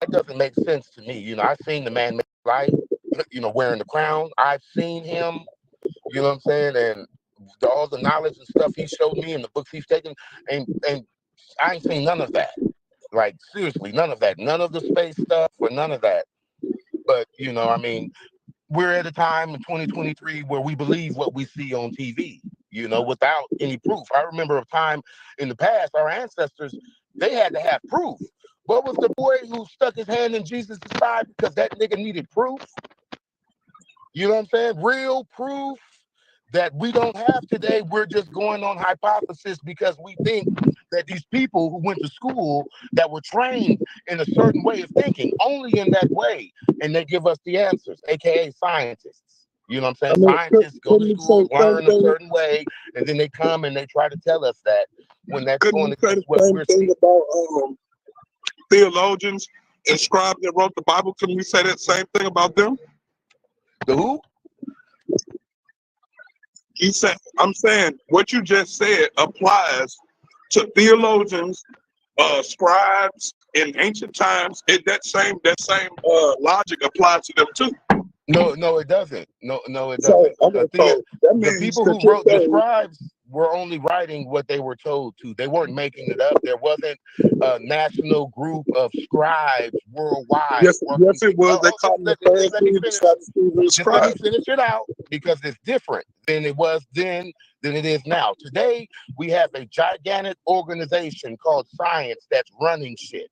S5: that doesn't make sense to me. You know, I've seen the man make light, you know, wearing the crown. I've seen him, you know what I'm saying? And all the knowledge and stuff he showed me and the books he's taken, and I ain't seen none of that. Like, seriously, none of that. None of the space stuff or none of that. But, you know, I mean, we're at a time in 2023 where we believe what we see on TV, you know, without any proof. I remember a time in the past, our ancestors, they had to have proof. What was the boy who stuck his hand in Jesus' side because that nigga needed proof? You know what I'm saying? Real proof that we don't have today. We're just going on hypothesis because we think that these people who went to school that were trained in a certain way of thinking, only in that way, and they give us the answers, aka scientists. You know what I'm saying? Scientists go to school, learn a certain way, and then they come and they try to tell us that when that's going against what we're seeing.
S3: About theologians and scribes that wrote the Bible, couldn't we say that same thing about them?
S5: The who?
S3: I'm saying what you just said applies to theologians, scribes in ancient times. That same logic applies to them too.
S5: No, it doesn't. No, it
S2: So,
S5: doesn't.
S2: okay, so that
S5: The
S2: means
S5: people
S2: that
S5: who
S2: you're
S5: wrote the
S2: saying,
S5: scribes were only writing what they were told to. They weren't making it up. There wasn't a national group of scribes worldwide
S2: yes,
S5: working.
S2: yes, it was. They
S5: Just
S2: called them
S5: let,
S2: the
S5: just let me
S2: Pharisees, the
S5: finish.
S2: Sadducees, and the
S5: Just let me
S2: scribes.
S5: finish it out because it's different than it was then than it is now. Today, we have a gigantic organization called science that's running shit,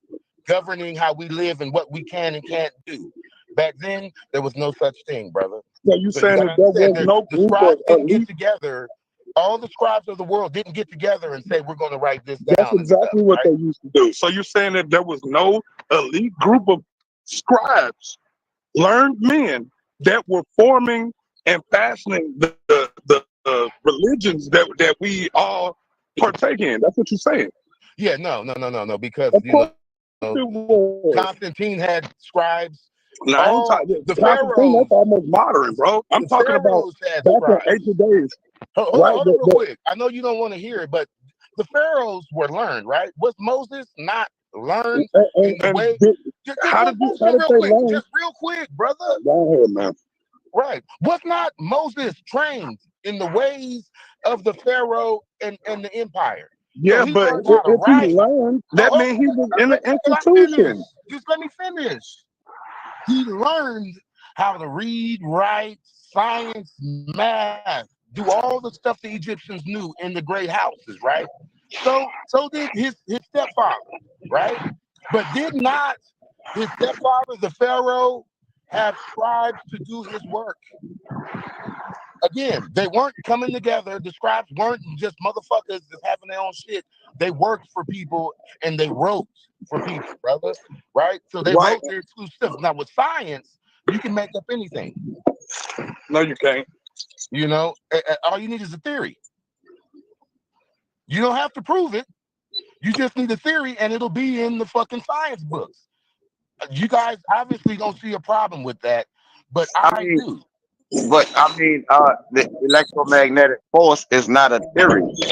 S5: governing how we live and what we can and can't do. Back then, there was no such thing, brother.
S2: So you
S5: So you
S2: saying
S5: got
S2: that
S5: to
S2: there
S5: understand,
S2: was no
S5: the
S2: group of
S5: scribes didn't get
S2: elite?
S5: together. All the scribes of the world didn't get together and say, we're going to write this
S2: That's
S5: down and stuff,
S2: exactly what
S5: right?
S2: they used to do. So you're saying that there was no elite group of scribes, learned men that were forming and fashioning the religions that we all partake in. That's what you're saying.
S5: Yeah, no, because,
S2: Of
S5: you
S2: course
S5: know,
S2: it was.
S5: Constantine had scribes.
S2: Now, I ain't
S5: All
S2: talking
S5: the
S2: Constantine. That's
S5: pharaohs,
S2: almost modern, bro. I'm
S5: the
S2: talking about
S5: pharaohs had
S2: back in
S5: scribes.
S2: ancient days, right?
S5: Hold on real quick. I know you don't want to hear it, but the pharaohs were learned, right? Was Moses not learned in the way? Just
S2: how did
S5: real
S2: they
S5: quick.
S2: learn?
S5: Just real quick, brother.
S2: Go ahead, man.
S5: Right. Was not Moses trained in the ways of the Pharaoh and the empire? So
S2: Yeah,
S5: he
S2: but
S5: learned how to
S2: if he
S5: write.
S2: learned, that means he was in an
S5: Let me finish.
S2: institution.
S5: Just let me finish. He learned how to read, write, science, math, do all the stuff the Egyptians knew in the great houses, right? So did his stepfather, right? But did not his stepfather, the Pharaoh, have scribes to do his work? Again, they weren't coming together. The scribes weren't just motherfuckers just having their own shit. They worked for people and they wrote for people, brother. Right? So they
S2: Right.
S5: wrote their exclusive stuff. Now with science, you can make up anything.
S2: No, you can't.
S5: You know, all you need is a theory. You don't have to prove it. You just need a theory and it'll be in the fucking science books. You guys obviously don't see a problem with that, but I do.
S2: But the electromagnetic force is not a theory. It's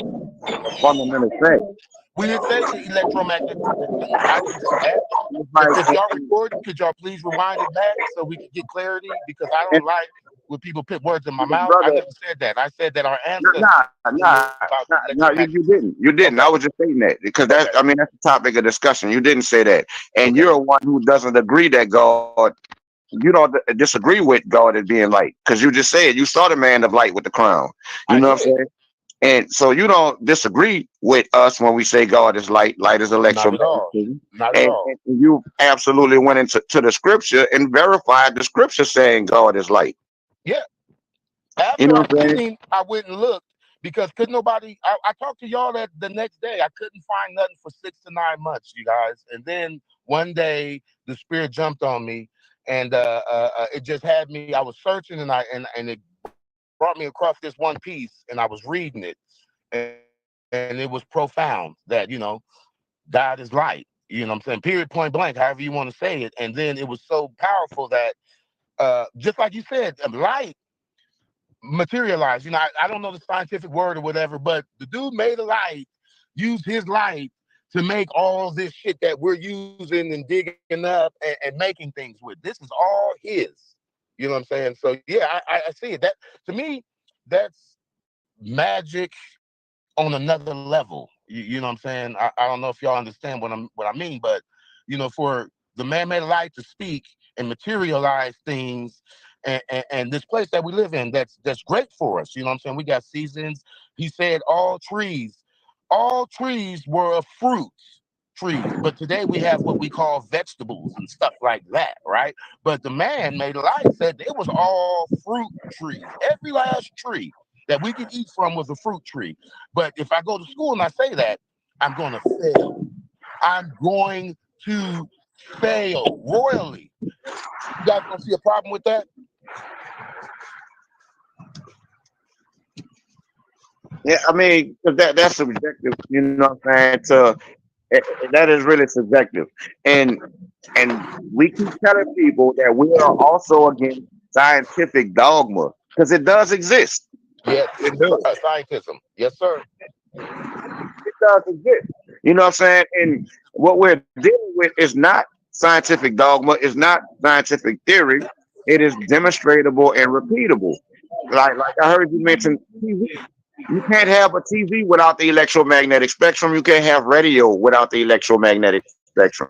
S2: a fundamental fact.
S5: We didn't say electromagnetism. I didn't say that.
S2: It's like,
S5: If y'all recording, could y'all please rewind it back so we can get clarity? Because I don't like when people put words in my mouth. I
S2: brother,
S5: never said that. I said that our
S2: nah,
S5: ancestors knew about
S2: you
S5: electromagnetism.
S2: didn't. You didn't.
S5: Okay.
S2: I was just saying that because that's,
S5: Okay.
S2: I mean, that's the topic of discussion. You didn't say that, and
S5: Okay.
S2: you're one who doesn't agree that God. You don't disagree with God as being light because you just said you saw the man of light with the crown. You
S5: I
S2: know what I'm
S5: did.
S2: saying? And so you don't disagree with us when we say God is light, light is
S5: Not at all.
S2: electromagnetism.
S5: Not at all.
S2: And you absolutely went into the scripture and verified the scripture saying God is light.
S5: Yeah.
S2: You
S5: After
S2: know
S5: I
S2: what I'm saying?
S5: seen, I went and looked because could nobody. I talked to y'all that the next day. I couldn't find nothing for 6 to 9 months, you guys. And then one day the spirit jumped on me, and it just had me. I was searching, and it brought me across this one piece, and I was reading it, and it was profound that God is light. You know what I'm saying? Period, point blank, however you want to say it. And then it was so powerful that just like you said, light materialized. I don't know the scientific word or whatever, but the dude made a light, used his light to make all this shit that we're using and digging up and making things with. This is all his. You know what I'm saying? So yeah, I see it. That to me, that's magic on another level. You know what I'm saying? I don't know if y'all understand what I mean, but for the man-made light to speak and materialize things and this place that we live in, that's great for us. You know what I'm saying? We got seasons. He said all trees were of fruit trees, but today we have what we call vegetables and stuff like that, right? But the man made light said it was all fruit trees. Every last tree that we could eat from was a fruit tree. But if I go to school and I say that, I'm going to fail. I'm going to fail royally. You guys don't see a problem with that?
S2: Yeah, I mean, 'cause that's subjective. You know what I'm saying? That is really subjective, and we keep telling people that we are also against scientific dogma because it does exist.
S5: Yes,
S2: It does.
S5: scientism. Yes, sir.
S2: It does exist. You know what I'm saying? And what we're dealing with is not scientific dogma, is not scientific theory. it is demonstratable and repeatable. Like I heard you mention TV. You can't have a TV without the electromagnetic spectrum. You can't have radio without the electromagnetic spectrum.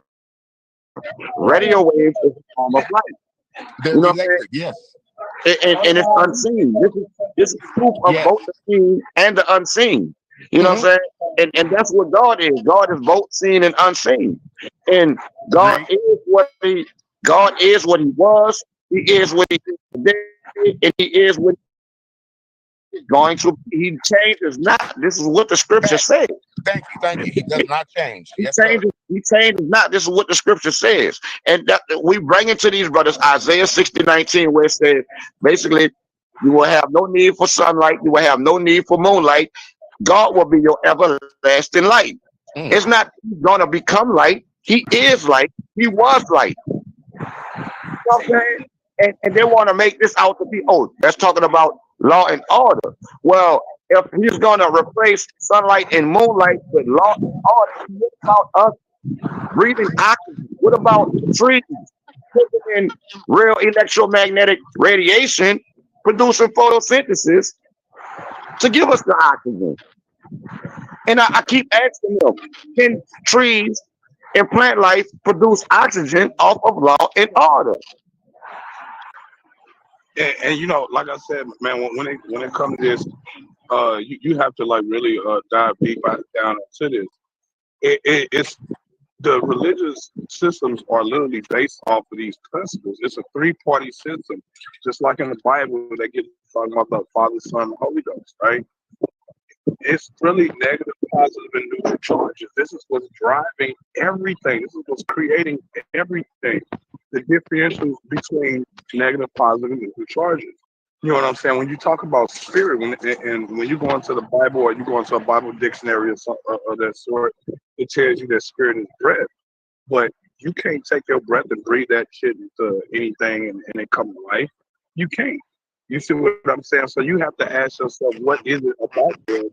S2: Radio waves is a form of light.
S5: They're
S2: You know what I'm
S5: electric, yes.
S2: saying? And it's unseen. This is proof of
S5: Yes.
S2: both the seen and the unseen. You know what I'm saying? And that's what God is. God is both seen and unseen. And God
S5: Agreed.
S2: God is what he was. He is what he is today, and he is what he's going to. He changes not. This is what the scripture
S5: Thank
S2: says.
S5: thank you. He does not change.
S2: He
S5: Yes, sir.
S2: changes. He changes not. This is what the scripture says. And that we bring it to these brothers, Isaiah 60:19, where it says, basically, you will have no need for sunlight. You will have no need for moonlight. God will be your everlasting light.
S5: Mm.
S2: It's not going to become light. He is light. He was light. You know what I'm saying? And they want to make this out to be, oh, that's talking about law and order. Well, if he's going to replace sunlight and moonlight with law and order, what about us breathing oxygen? What about trees taking in real electromagnetic radiation, producing photosynthesis to give us the oxygen? And I keep asking them, can trees and plant life produce oxygen off of law and order?
S3: And you know, like I said, man, when it comes to this, you have to like really dive deep down into this. It's the religious systems are literally based off of these principles. It's a three-party system, just like in the Bible, they get talking about the Father, Son, and Holy Ghost, right? It's really negative, positive, and neutral charges. This is what's driving everything. This is what's creating everything. The differentials between negative, positive, and neutral charges. You know what I'm saying? When you talk about spirit, when you go into the Bible or you go into a Bible dictionary of that sort, it tells you that spirit is breath. But you can't take your breath and breathe that shit into anything and it come to life. You can't. You see what I'm saying? So you have to ask yourself, what is it about breath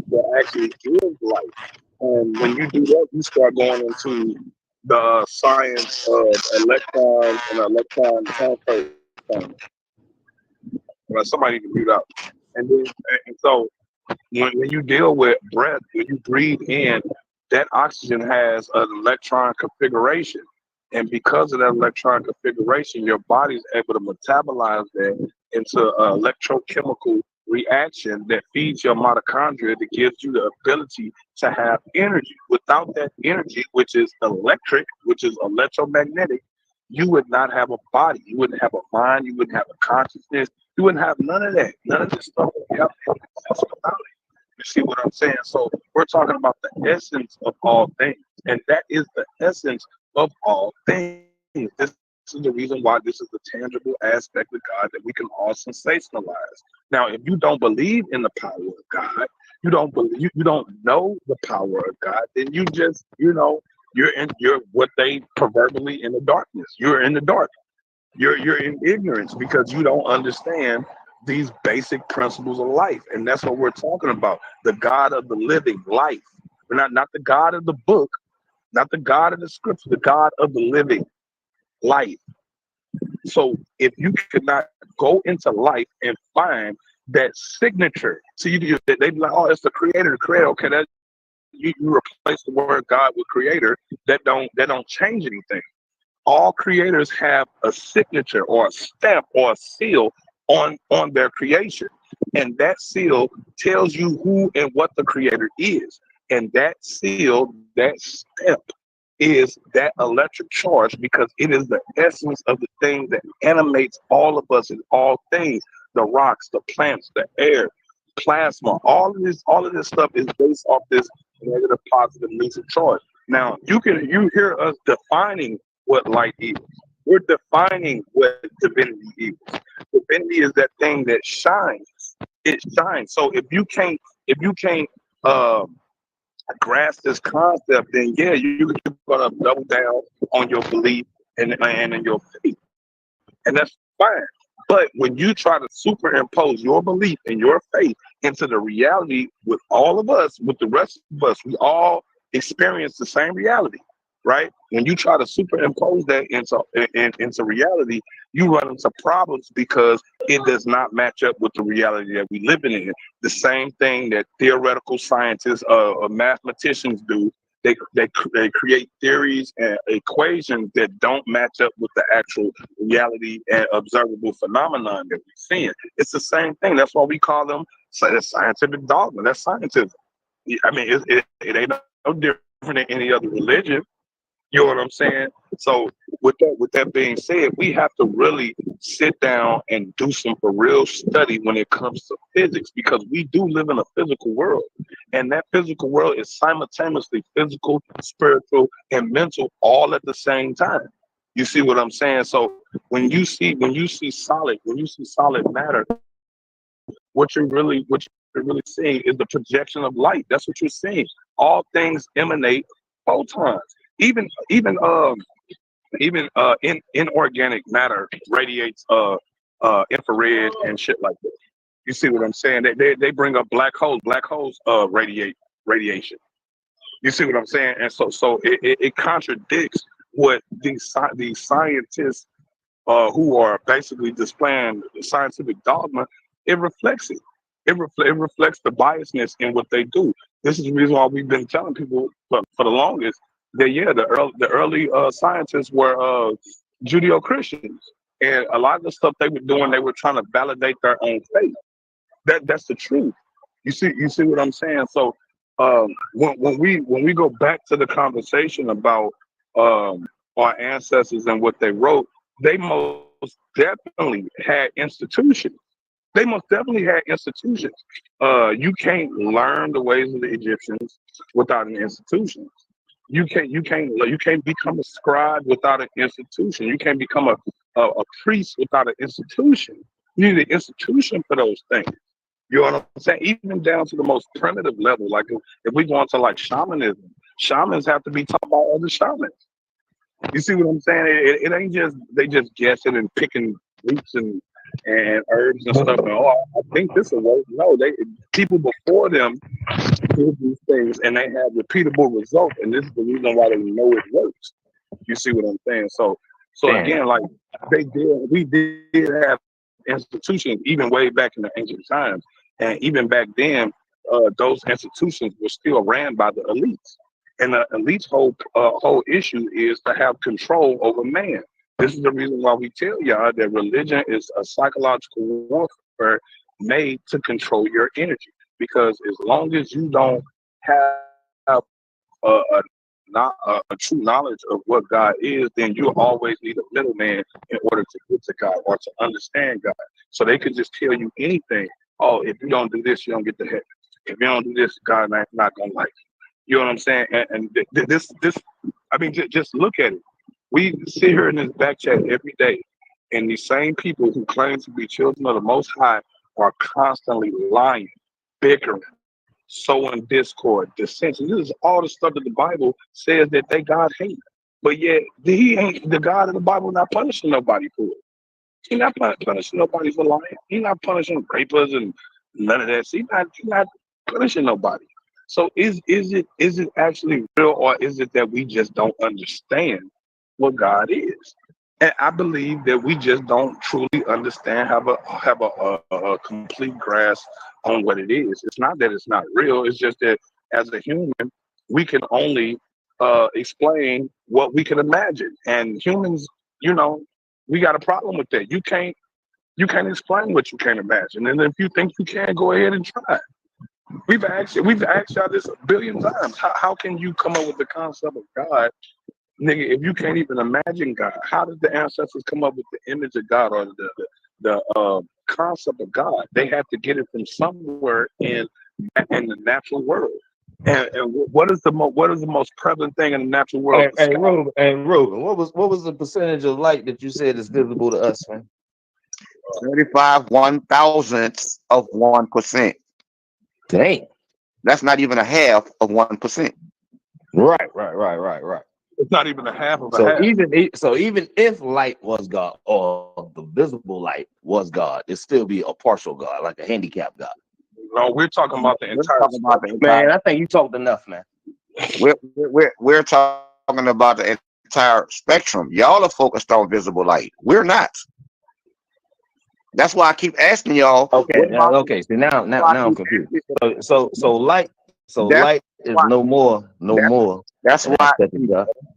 S3: that actually gives life? And when you do that, you start going into the science of electrons and electron transfer. Well, somebody can mute up. And so when you deal with breath, when you breathe in, that oxygen has an electron configuration. And because of that electron configuration, your body's able to metabolize that into an electrochemical reaction that feeds your mitochondria that gives you the ability to have energy. Without that energy, which is electric, which is electromagnetic, you would not have a body. You wouldn't have a mind. You wouldn't have a consciousness. You wouldn't have none of that. None of this stuff would have any sense about it. You see what I'm saying? So we're talking about the essence of all things. And that is the essence of all things. This is the reason why this is the tangible aspect of God that we can all sensationalize. Now, if you don't believe in the power of God, you don't know the power of God, then you just, you're what they proverbially in the darkness. You're in the dark. You're in ignorance because you don't understand these basic principles of life. And that's what we're talking about. The God of the living life. We're not the God of the book, not the God of the scripture, the God of the living life. So if you cannot go into life and find that signature, so they be like, oh, it's the creator. Okay, that you replace the word God with creator, that don't change anything. All creators have a signature or a stamp or a seal on their creation. And that seal tells you who and what the creator is. And that seal, that stamp, is that electric charge because it is the essence of the thing that animates all of us in all things. The rocks, the plants, the air, plasma, all of this stuff is based off this negative, positive, neutral charge. Now, you hear us defining what light is. We're defining what divinity is. Divinity is that thing that shines. It shines. So if you can't grasp this concept, then yeah, you're gonna double down on your belief and in your faith, and that's fine. But when you try to superimpose your belief and your faith into the reality with all of us, with the rest of us, we all experience the same reality. right? When you try to superimpose that into reality, you run into problems because it does not match up with the reality that we live in. The same thing that theoretical scientists or mathematicians do. They create theories and equations that don't match up with the actual reality and observable phenomenon that we're seeing. It's the same thing. That's why we call them scientific dogma. That's scientism. I mean, it ain't no different than any other religion. You know what I'm saying? So with that being said, we have to really sit down and do some for real study when it comes to physics, because we do live in a physical world, and that physical world is simultaneously physical, spiritual, and mental all at the same time. You see what I'm saying? So when you see solid matter, what you're really seeing is the projection of light. That's what you're seeing. All things emanate photons. Even inorganic matter radiates infrared and shit like that. You see what I'm saying? They bring up black holes. Black holes radiate radiation. You see what I'm saying? And so it contradicts what these scientists who are basically displaying scientific dogma. It reflects it. It reflects the biasness in what they do. This is the reason why we've been telling people for the longest that the early scientists were Judeo-Christians, and a lot of the stuff they were doing, they were trying to validate their own faith. That's the truth. You see what I'm saying? So when we go back to the conversation about our ancestors and what they wrote, they most definitely had institutions. They most definitely had institutions. You can't learn the ways of the Egyptians without an institution. You can't become a scribe without an institution. You can't become a priest without an institution. You need an institution for those things. You know what I'm saying? Even down to the most primitive level, like if we go into like shamanism, shamans have to be taught by other shamans. You see what I'm saying? It ain't just they just guessing and picking roots and herbs and stuff. And, I think this will work. No, people before them did these things and they had repeatable results, and this is the reason why they know it works. You see what I'm saying? So again, like we did have institutions even way back in the ancient times, and even back then, those institutions were still ran by the elites. And the elite's whole issue is to have control over man. This is the reason why we tell y'all that religion is a psychological warfare made to control your energy. Because as long as you don't have a true knowledge of what God is, then you always need a middleman in order to get to God or to understand God. So they could just tell you anything. Oh, if you don't do this, you don't get to heaven. If you don't do this, God not gonna like you. You know what I'm saying? And this, I mean, just look at it. We sit here in this back chat every day, and these same people who claim to be children of the Most High are constantly lying, bickering, sowing discord, dissension. This is all the stuff that the Bible says that they God hate. But yet, he ain't the God of the Bible not punishing nobody for it. He's not punishing nobody for lying. He's not punishing rapers and none of that. He's not punishing nobody. So is it actually real, or is it that we just don't understand what God is? And I believe that we just don't truly understand, have a complete grasp on what it is. It's not that it's not real. It's just that as a human, we can only explain what we can imagine. And humans, we got a problem with that. You can't explain what you can't imagine. And if you think you can, go ahead and try. We've asked y'all this a billion times. How can you come up with the concept of God, nigga, if you can't even imagine God? How did the ancestors come up with the image of God or the concept of God? They had to get it from somewhere in the natural world. And what is the most prevalent thing in the natural world?
S1: Ruben, what was the percentage of light that you said is visible to us, man?
S2: 35 1,000ths of 1%.
S1: Dang.
S2: That's not even a half of 1%.
S1: Right.
S3: It's not even a half of
S1: so
S3: a half.
S1: Even if light was God, or the visible light was God, it'd still be a partial God, like a handicapped God.
S3: No, we're talking about the entire.
S1: Man, I think you talked enough, man.
S2: We're talking talking about the entire spectrum. Y'all are focused on visible light. We're not. That's why I keep asking y'all.
S1: Okay, okay. So now I'm confused. So light is
S2: why,
S1: no more.
S2: that's why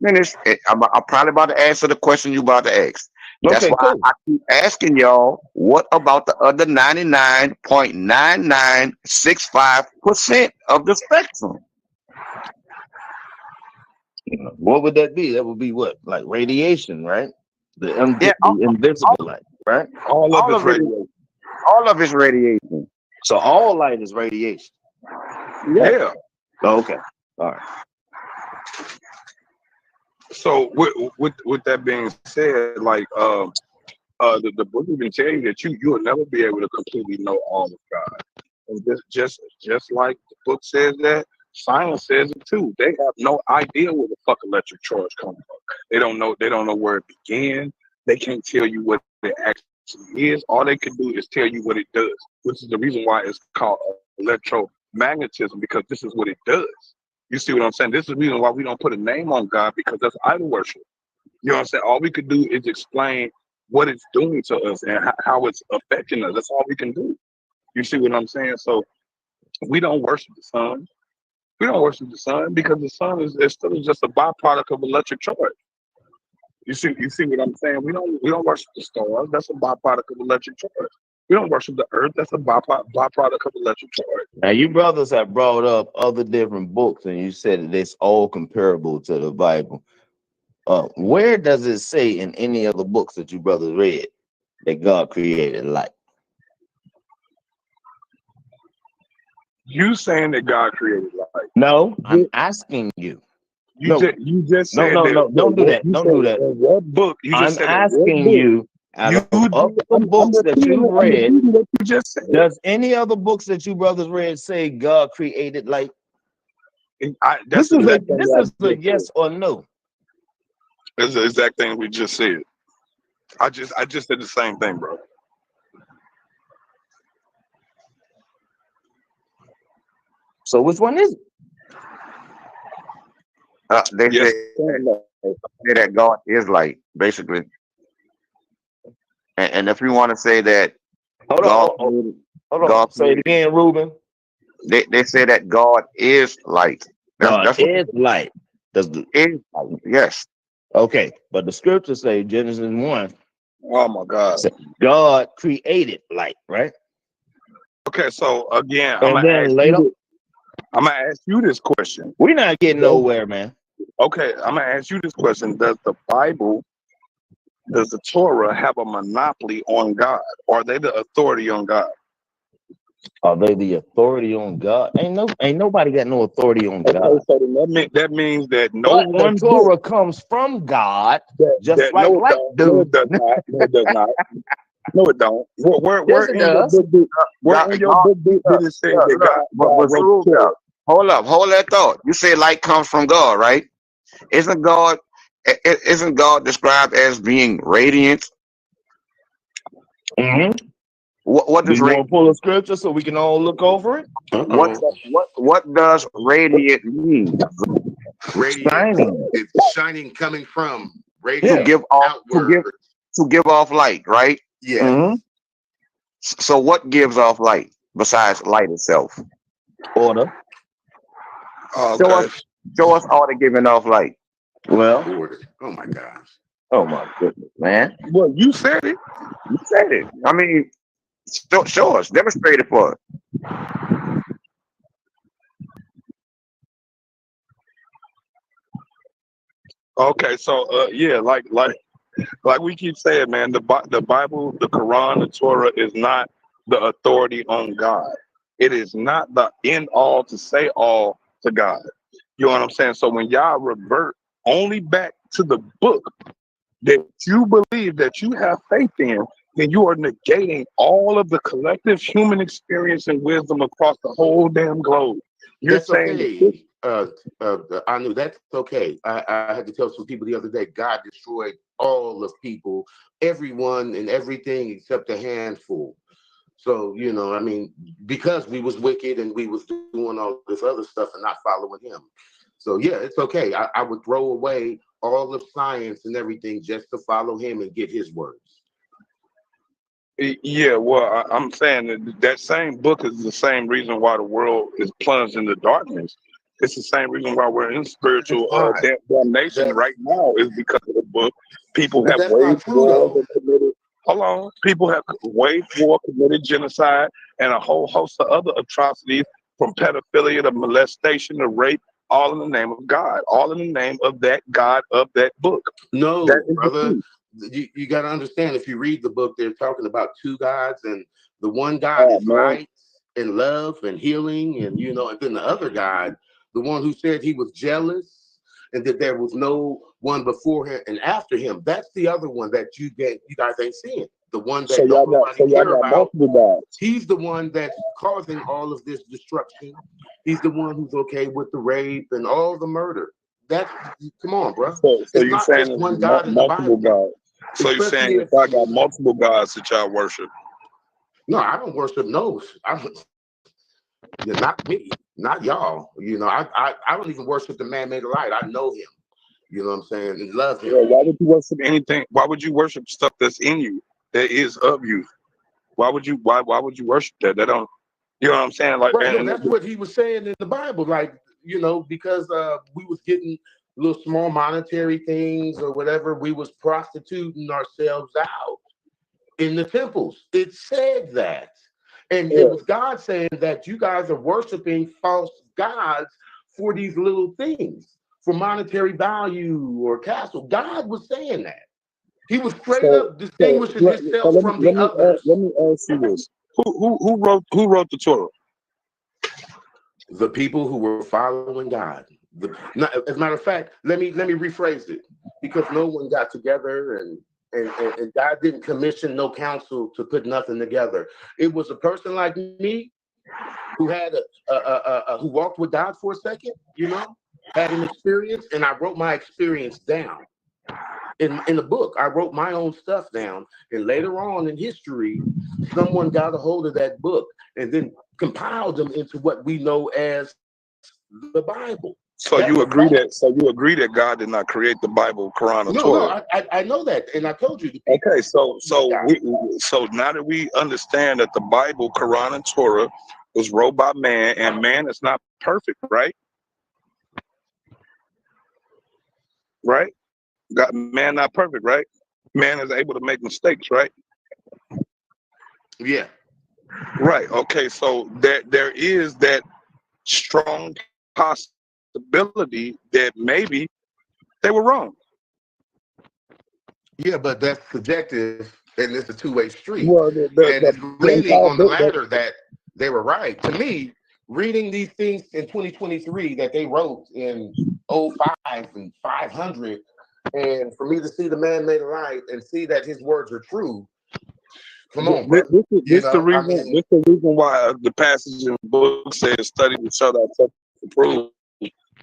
S2: finish. I'm probably about to answer the question you about to ask. That's
S1: Okay,
S2: why
S1: cool.
S2: I keep asking y'all, what about the other 99.9965% of the spectrum?
S1: What would that be? That would be what? Like radiation, right? The
S2: Yeah,
S1: invisible light, right?
S3: All of it's radiation.
S2: All of it's radiation.
S1: So all light is radiation.
S3: Yeah.
S1: Okay. All right.
S3: So with that being said, like the book even tell you that you will never be able to completely know all of God. And this just like the book says that, science says it too. They have no idea where the fuck electric charge comes from. They don't know where it began. They can't tell you what it actually is. All they can do is tell you what it does, which is the reason why it's called electromagnetism, because this is what it does. You see what I'm saying? This is the reason why we don't put a name on God, because that's idol worship. You know what I'm saying? All we could do is explain what it's doing to us and how it's affecting us. That's all we can do. You see what I'm saying? So we don't worship the sun. We don't worship the sun because the sun is still just a byproduct of electric charge. You see what I'm saying? We don't worship the stars. That's a byproduct of electric charge. We don't worship the earth. That's a byproduct of electric charge.
S1: Now you brothers have brought up other different books, and you said that it's all comparable to the Bible. Where does it say in any of the books that you brothers read that God created light?
S3: You saying that God created light?
S1: No, I'm asking you.
S3: You just said
S1: no, don't do that. Don't do that.
S3: What book? You just
S1: I'm
S3: said
S1: asking you, out of the books that you read,
S3: what you just said.
S1: Does any other books that you brothers read say God created light?
S3: This
S1: is a yes or no.
S3: That's the exact thing we just said. I just said the same thing, bro.
S1: So which one is it?
S2: They say that God is light, basically. And if you want to say that
S1: Hold on. Say it again, Ruben.
S2: They say that God is light.
S1: That's is light.
S2: Is light. Yes.
S1: Okay, but the scriptures say Genesis 1.
S3: Oh my God.
S1: God created light, right?
S3: Okay, so again,
S1: I'm gonna
S3: ask you this question.
S1: We're not getting nowhere, man.
S3: Okay, I'm gonna ask you this question. Does the Torah have a monopoly on God? Or are they the authority on God?
S1: Are they the authority on God? Ain't nobody got no authority on God.
S3: Okay, so that means that
S1: the Torah comes from God, just like light does.
S3: No, it does not. No, it does not. No, it don't. Where in your book did it say that God wrote the Torah?
S2: Hold that thought. You say light comes from God, right? Isn't God described as being radiant?
S1: Mm-hmm.
S2: What does
S1: radiant pull a scripture so we can all look over it?
S2: What does radiant mean?
S5: Radiant is shining coming from radiant
S2: to give off light, right?
S5: Yeah.
S1: Mm-hmm.
S2: So what gives off light besides light itself?
S1: Order.
S2: Okay. Show us order giving off light.
S1: Well,
S5: oh my gosh.
S2: Oh my goodness, man.
S3: Well, you said it.
S2: You said it. I mean, show us. Demonstrate it for us.
S3: Okay, so yeah, like we keep saying, man, the Bible, the Quran, the Torah is not the authority on God. It is not the end all to say all to God. You know what I'm saying? So when y'all revert only back to the book that you believe, that you have faith in, then you are negating all of the collective human experience and wisdom across the whole damn globe. You're saying
S5: okay. I knew that's okay. I had to tell some people the other day, God destroyed all of people, everyone and everything except a handful. So, you know, I mean, because we was wicked and we was doing all this other stuff and not following him. So yeah, it's okay. I would throw away all of science and everything just to follow him and get his words.
S3: Yeah, well, I'm saying that same book is the same reason why the world is plunged into darkness. It's the same reason why we're in spiritual damnation right now is because of the book. People have waged war and committed. Hold on, people have waged war, committed genocide, and a whole host of other atrocities, from pedophilia to molestation to rape, all in the name of God, all in the name of that God of that book.
S5: No, brother. You got to understand, if you read the book, they're talking about two gods, and the one God is light and love and healing, and and then the other God, the one who said he was jealous and that there was no one before him and after him, that's the other one that you guys ain't seeing. The one that nobody care about. He's the one that's causing all of this destruction. He's the one who's okay with the rape and all the murder. That's, come on, bro.
S3: So
S5: it's
S3: you're
S5: not
S3: saying
S5: just one God in the Bible.
S3: Gods. So you're saying if I got multiple gods that y'all worship?
S5: No, I don't worship those. Not me, not y'all. I don't even worship the man made of light. I know him. You know what I'm saying? And love him.
S3: Yeah, why would you worship anything? Why would you worship stuff that's in you, that is of you? Why would you worship that? That don't, you know what I'm saying? Like,
S5: right, that's what he was saying in the Bible. Like, because we was getting little small monetary things or whatever, we was prostituting ourselves out in the temples. It said that. And it was God saying that you guys are worshiping false gods for these little things, for monetary value or castle. God was saying that. He was straight up distinguishing himself from the others.
S3: Let me ask you this: Who wrote the Torah?
S5: The people who were following God. As a matter of fact, let me rephrase it, because no one got together and God didn't commission no council to put nothing together. It was a person like me who had who walked with God for a second, had an experience, and I wrote my experience down in the book. I wrote my own stuff down, and later on in history, someone got a hold of that book and then compiled them into what we know as the Bible.
S3: So you agree that God did not create the Bible, Quran, or Torah?
S5: No, I know that, and I told you.
S3: Okay, so now that we understand that the Bible, Quran, and Torah was wrote by man, and man is not perfect, right? Right? Man not perfect, right? Man is able to make mistakes, right?
S5: Yeah.
S3: Right. Okay. So there is that strong possibility that maybe they were wrong.
S5: Yeah, but that's subjective, and it's a two-way street.
S3: Well,
S5: and it's leaning on the latter that they were right. To me, reading these things in 2023 that they wrote in 05 and 500, and for me to see the man made a light and see that his words are true. Come on, bro.
S3: This the reason why the passage in the book says study to show thyself approved.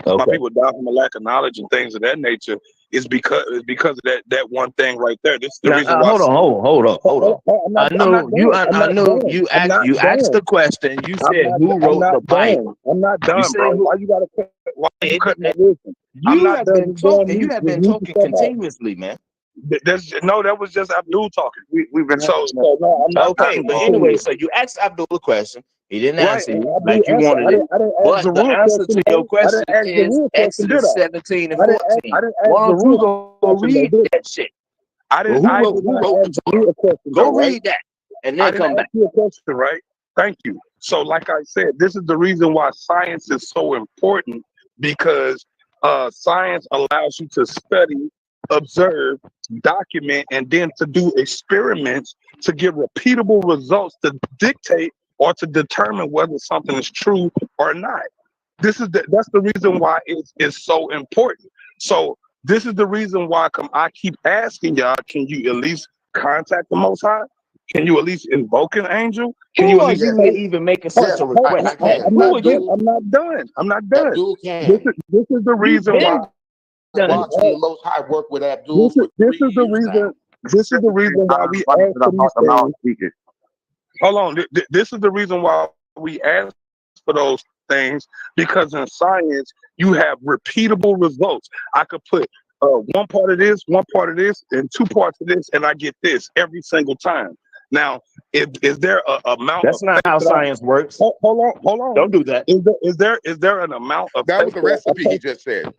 S3: My people die from a lack of knowledge and things of that nature. Is because of that one thing right there. This is the reason why.
S1: Hold on. I know you asked the question. You said who wrote the Bible?
S3: I'm not done, bro. Why you gotta cut my wisdom?
S1: You have been talking continuously, man.
S3: That was just Abdul talking. We've been
S1: okay, but anyway, so you asked Abdul a question. He didn't answer you like you wanted it. But the answer to your question is Exodus 17 and 14. Why don't you go read that shit? Who wrote the Torah? Go read that and then come back.
S3: I didn't ask you a question, right? Thank you. So like I said, this is the reason why science is so important, because science allows you to study, observe, document, and then to do experiments to get repeatable results to dictate or to determine whether something is true or not. That's the reason why it's so important. So this is the reason why I keep asking y'all, can you at least contact the Most High? Can you at least invoke an angel? Can you at least
S1: even making such a request?
S3: I'm not done. This is the reason why.
S5: Watching the Most High work with Abdul.
S3: This is the reason why we ask for these things. Hold on. This is the reason why we ask for those things, because in science you have repeatable results. I could put one part of this, and 2 parts of this, and I get this every single time. Now, is there a amount?
S1: That's not how science works.
S3: Hold on.
S1: Don't do that.
S3: Is there an amount of?
S5: That was a recipe he just said.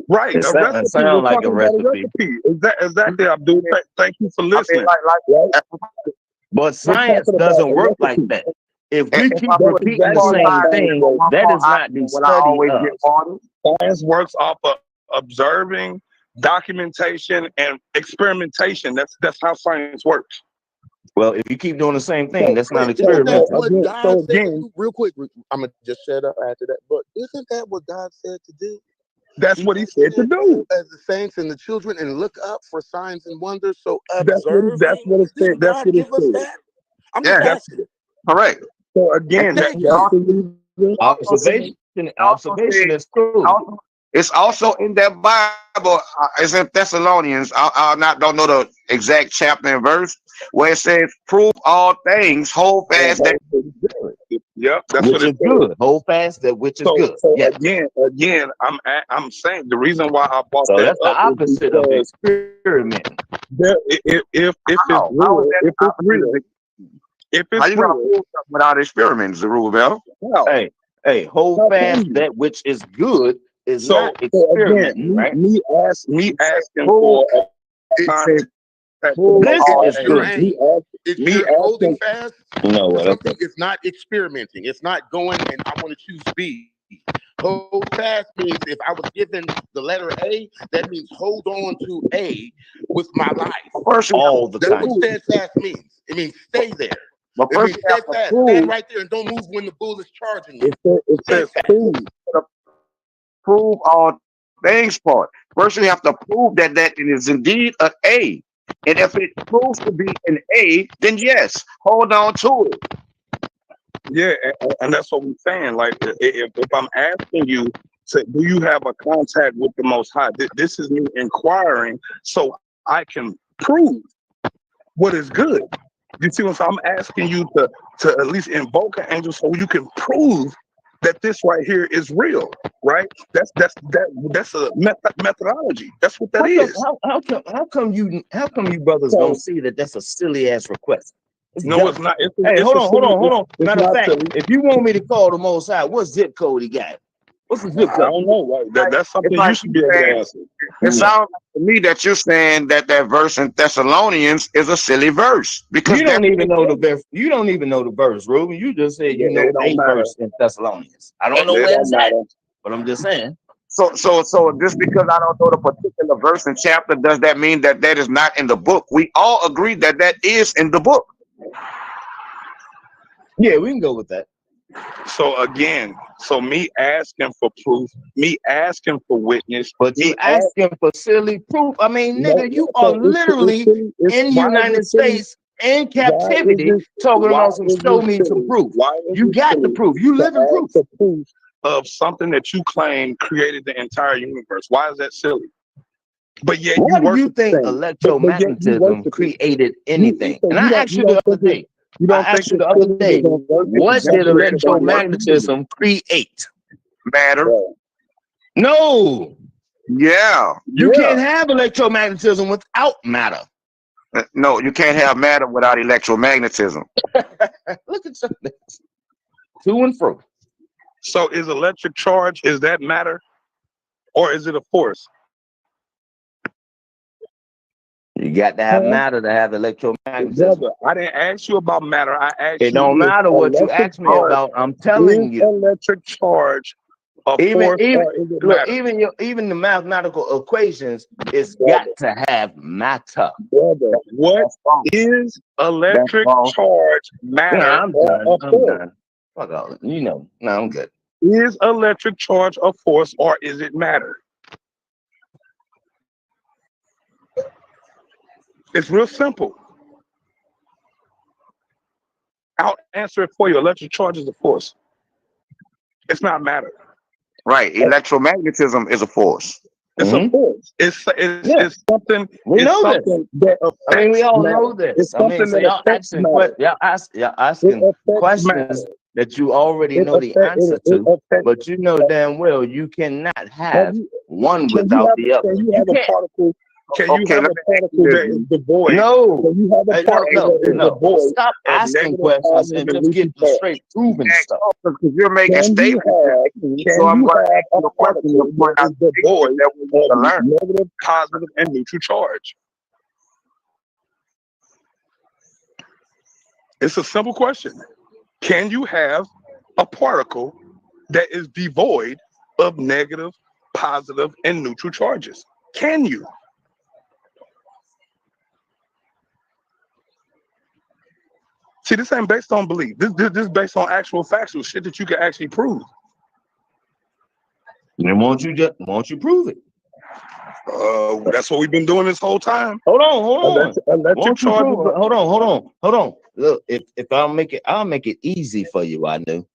S3: Right,
S1: It
S3: a recipe.
S1: sound like a recipe.
S3: Exactly, Abdul. Thank you for listening.
S1: But science doesn't work like that. If we keep repeating the same thing, that is not the study of.
S3: Science works off of observing, documentation, and experimentation. That's how science works.
S1: Well, if you keep doing the same thing, that's not
S5: Isn't that
S1: experimental.
S5: what God said to do? Real quick, I'm gonna just shut up after that. But isn't that what God said to do?
S3: That's what he said to do.
S5: As the saints and the children, and look up for signs and wonders. So
S3: that's what it said. That's what it said.
S5: That? I'm just asking.
S2: Correct.
S3: So again,
S1: observation is true.
S2: It's also in that Bible. It's in Thessalonians. I don't know the exact chapter and verse where it says, "Prove all things, hold fast that."
S3: Yep, that's
S1: which is good. Hold fast that which is good.
S3: So again, I'm saying the reason why I bought
S1: so
S3: that
S1: that's the opposite of experimenting.
S3: If it's real, if it's
S2: how you gonna prove something without experiments, Zerubbabel?
S1: Hey, hold fast that which is good is not experimenting, right?
S3: Me asking for
S1: this is good.
S5: If you're holding fast,
S1: you know what?
S5: Something it's not experimenting. It's not going and I want to choose B. Hold fast means if I was given the letter A, that means hold on to A with my life.
S1: All the time.
S5: That's what steadfast means. It means stay there. It means steadfast. Stand right there and don't move when the bull is charging you.
S2: It says prove all things part. First, you have to prove that it is indeed an A. And if it proves to be an A, then yes, hold on to it.
S3: Yeah, and that's what we're saying. Like, if I'm asking you, do you have a contact with the Most High? This is me inquiring so I can prove what is good. You see what I'm asking you to at least invoke an angel so you can prove that this right here is real, right? That's a methodology. That's what that is.
S1: How come you brothers don't see that that's a silly ass request?
S3: No, it's not.
S1: Hey, hold on. Matter of fact, if you want me to call the Most High, what zip code he got? What's the zip code?
S3: I don't know. That's something you should be able to answer.
S2: It sounds like to me that you're saying that verse in Thessalonians is a silly verse because
S1: you don't even know the verse. You don't even know the verse, Ruben. You just said you know a verse in Thessalonians. I don't know where it's at, but I'm just saying.
S2: So just because I don't know the particular verse and chapter, does that mean that is not in the book? We all agree that is in the book.
S1: Yeah, we can go with that.
S3: So again, me asking for proof, me asking for witness,
S1: but you asking for silly proof. I mean, nigga, you are literally in the United States in captivity talking about some show me some proof. You got the proof. You live in proof.
S3: Of something that you claim created the entire universe. Why is that silly? But yet,
S1: why do you think electromagnetism created anything? And I asked you the other day. What did electromagnetism create?
S2: Matter.
S1: No.
S2: Yeah.
S1: You can't have electromagnetism without matter.
S2: No, you can't have matter without electromagnetism.
S1: Look at some of this. To and fro.
S3: So is electric charge, is that matter? Or is it a force?
S1: You got to have matter to have electromagnetism.
S3: Brother, I didn't ask you about matter. I asked you.
S1: It don't matter what you ask me about. I'm telling you.
S3: Electric charge a force, or is it matter?
S1: Even the mathematical equations, it's got to have matter.
S3: Brother, what is electric charge matter?
S1: Yeah, I'm done. Fuck all it. You know, no, I'm good.
S3: Is electric charge a force or is it matter? It's real simple. I'll answer it for you. Electric charge is a force. It's not matter.
S2: Right. Electromagnetism is a force.
S3: It's a force. It's something.
S1: We know
S3: something this. I mean,
S1: we all know this. I mean, so y'all asking questions that you already know the answer to, but you know damn well you cannot have one without the other.
S2: Can you have a particle? Can you have a particle that is devoid?
S1: No.
S2: Can you have a particle that is devoid?
S1: Stop asking questions and just get the straight proven stuff.
S2: Because you're making statements. So I'm going to ask you a question to point out the devoid that we need to learn.
S3: Negative, positive, and neutral charge. It's a simple question. Can you have a particle that is devoid of negative, positive, and neutral charges? Can you? See, this ain't based on belief. This is based on actual factual shit that you can actually prove.
S1: And won't you prove it?
S3: That's what we've been doing this whole time.
S1: Hold on. Hold on. Look, if I'll make it easy for you. I knew.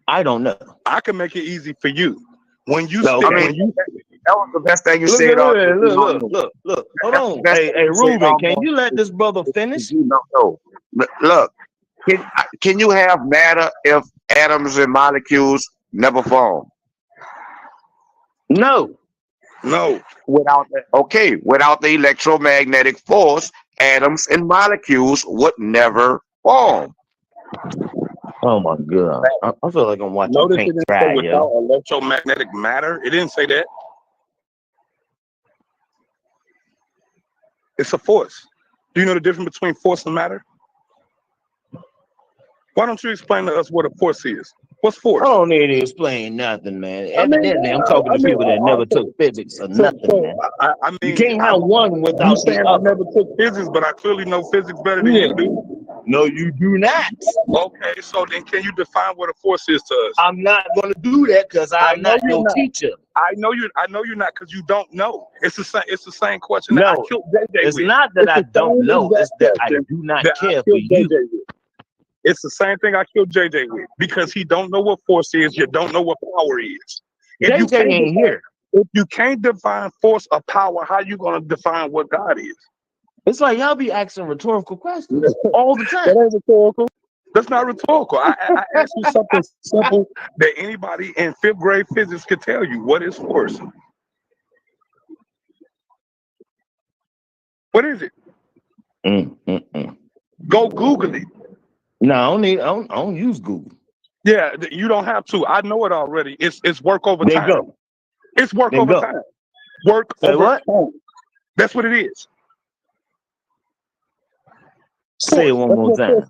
S1: I don't know.
S3: I can make it easy for you. When you
S2: that was the best thing you said.
S1: Look. Hold on. Hey, Ruben, can you let this brother finish?
S2: You don't know. Look, can you have matter if atoms and molecules never form?
S3: No.
S2: Without the electromagnetic force, atoms and molecules would never form.
S1: Oh my God! I feel like I'm watching paint dry,
S3: without electromagnetic matter. It didn't say that. It's a force. Do you know the difference between force and matter? Why don't you explain to us what a force is? What's force?
S1: I don't need to explain nothing, man. Evidently, I'm talking to people that never took physics or nothing, man.
S3: I mean,
S1: you can't have one without the other.
S3: I never took physics, but I clearly know physics better than you do.
S1: No, you do not.
S3: Okay, so then can you define what a force is to us?
S1: I'm not going to do that because I'm not your teacher.
S3: I know you're not because you don't know. It's the same question.
S1: No,
S3: that I killed JJ
S1: it's
S3: with.
S1: not that I don't know. It's that I do not care for you.
S3: It's the same thing I killed JJ with because he don't know what force is. You don't know what power is.
S1: JJ ain't here.
S3: If you can't define force or power, how you gonna define what God is?
S1: It's like y'all be asking rhetorical questions all the time.
S3: That ain't rhetorical. That's not rhetorical. I asked you something simple that anybody in 5th grade physics could tell you. What is force? What is it? Go Google it.
S1: No, I don't use Google.
S3: Yeah, you don't have to. I know it already. It's work over time.
S1: Go.
S3: It's work over time. Work over time. That's what it is.
S1: Say it one more time.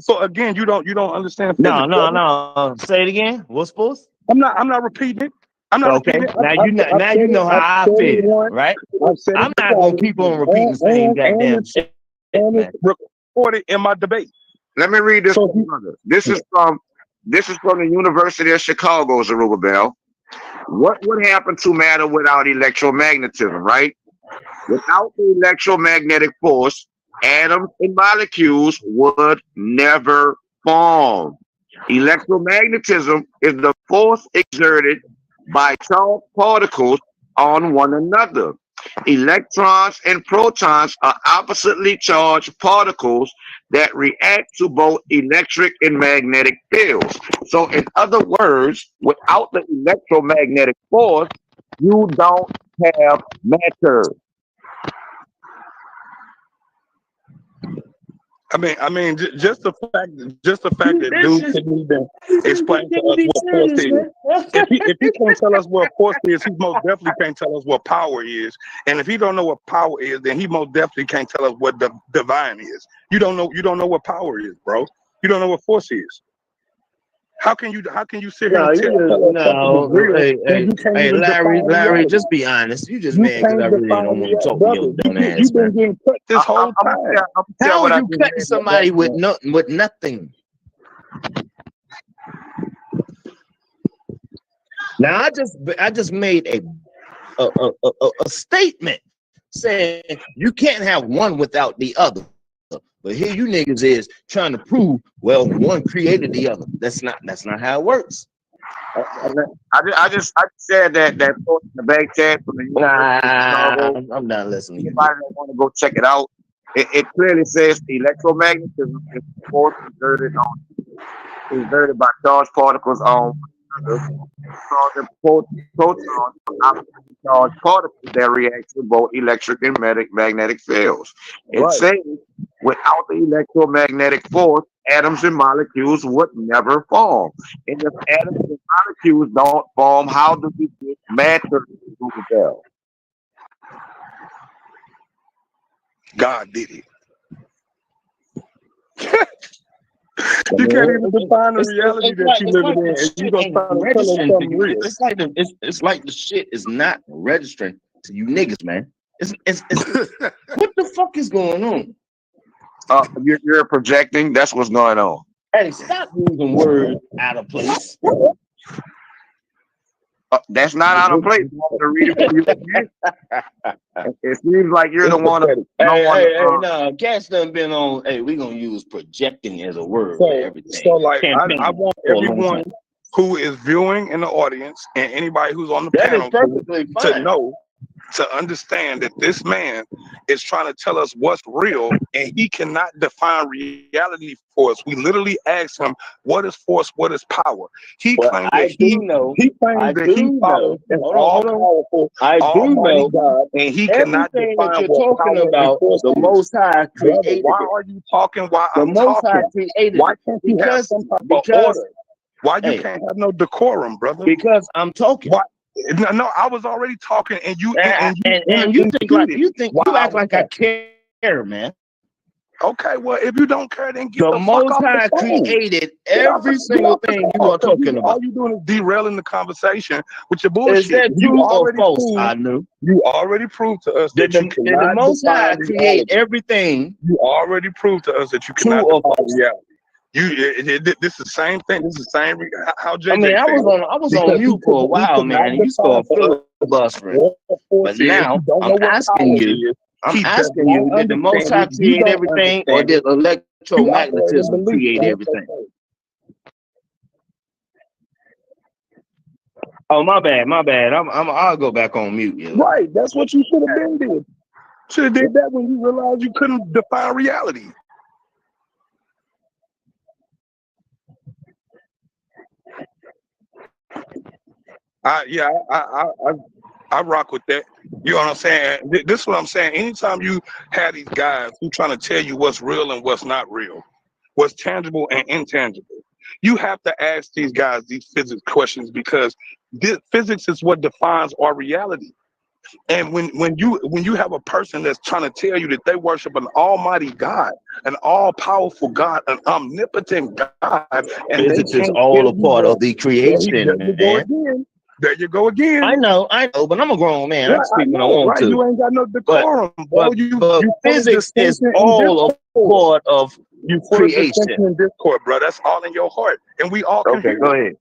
S3: So again, you don't understand physics.
S1: No. Say it again. What's force?
S3: I'm not repeating it. I'm not repeating it.
S1: Now you know how I feel, right? I'm not gonna keep on repeating the same goddamn shit.
S3: Recorded in my debate.
S2: Let me read this. This is from the University of Chicago, Zerubbabel. What would happen to matter without electromagnetism, right? Without the electromagnetic force, atoms and molecules would never form. Electromagnetism is the force exerted by charged particles on one another. Electrons and protons are oppositely charged particles that react to both electric and magnetic fields. So in other words, without the electromagnetic force, you don't have matter.
S3: I mean, just the fact that dude couldn't even explain to us what force is. If he can't tell us what force is, he most definitely can't tell us what power is. And if he don't know what power is, then he most definitely can't tell us what the divine is. You don't know what power is, bro. You don't know what force is. How can you sit here and tell
S1: Hey, Larry, just be honest. You just mad because I really don't want to talk to your dumb ass.
S3: You've been getting cut this whole time.
S1: How are you cutting somebody with nothing? Now I just made a statement saying you can't have one without the other. But here you niggas is trying to prove, well, one created the other. That's not how it works.
S2: I just said that post in the back chat from the
S1: Nah, I'm not listening.
S2: Anybody that want to go check it out, It clearly says electromagnetism is the force exerted by charged particles on protons are opposite charged particles that react to both electric and magnetic fields. It
S1: Right.
S2: says without the electromagnetic force, atoms and molecules would never form. And if atoms and molecules don't form, how do we get matter to rebel?
S3: God did it. You can't even define the reality that you live in, and you gonna try to tell us something real.
S1: It's like the shit is not registering to you niggas, man. It's what the fuck is going on?
S2: You're projecting. That's what's going on.
S1: Hey, stop using words out of place.
S2: That's not out of place. You want to read it for you again? It seems like you're the one.
S1: No, Cass done been on. Hey, we gonna use projecting as a word for everything.
S3: So like, I want everyone who is viewing in the audience and anybody who's on the panel to understand that this man is trying to tell us what's real, and he cannot define reality for us. We literally asked him, what is force, what is power? He claimed that he follows an all-powerful, almighty God, and he cannot define
S1: what you're talking about. The Most High created.
S3: Why are you talking while I'm
S1: talking?
S3: Most High created. Why can't you have some type of order? Why you can't have no decorum, brother?
S1: Because I'm talking.
S3: Why? No, I was already talking, and you
S1: act like I care, man.
S3: Okay, well, if you don't care, then get the
S1: Most
S3: fuck off
S1: High
S3: the phone.
S1: created every single thing you are talking about.
S3: All you doing is derailing the conversation with your bullshit.
S1: Is that true or false? I knew.
S3: You already proved to us that you cannot.
S1: The Most High create everything.
S3: You already proved to us that you cannot define reality. This is the same thing. This is the same. How JJ?
S1: I mean, I was on mute for a while, man. You start filibustering, but now I'm asking you. Did the Most High create everything, or did electromagnetism create everything? Oh, my bad. I'll go back on mute. Yeah.
S3: Right, that's what you should have been did. Should have did that when you realized you couldn't define reality. I rock with that. You know what I'm saying? This is what I'm saying. Anytime you have these guys who trying to tell you what's real and what's not real, what's tangible and intangible, you have to ask these guys these physics questions, because physics is what defines our reality. And when you have a person that's trying to tell you that they worship an almighty God, an all-powerful God, an omnipotent God, and
S1: physics is all a part of the creation, man.
S3: There you go again.
S1: I know, but I'm a grown man. I speak when I want to.
S3: You ain't got no decorum, bro.
S1: But physics is all a part of creation.
S3: In Discord, bro. That's all in your heart, and we all can hear.
S2: Go ahead.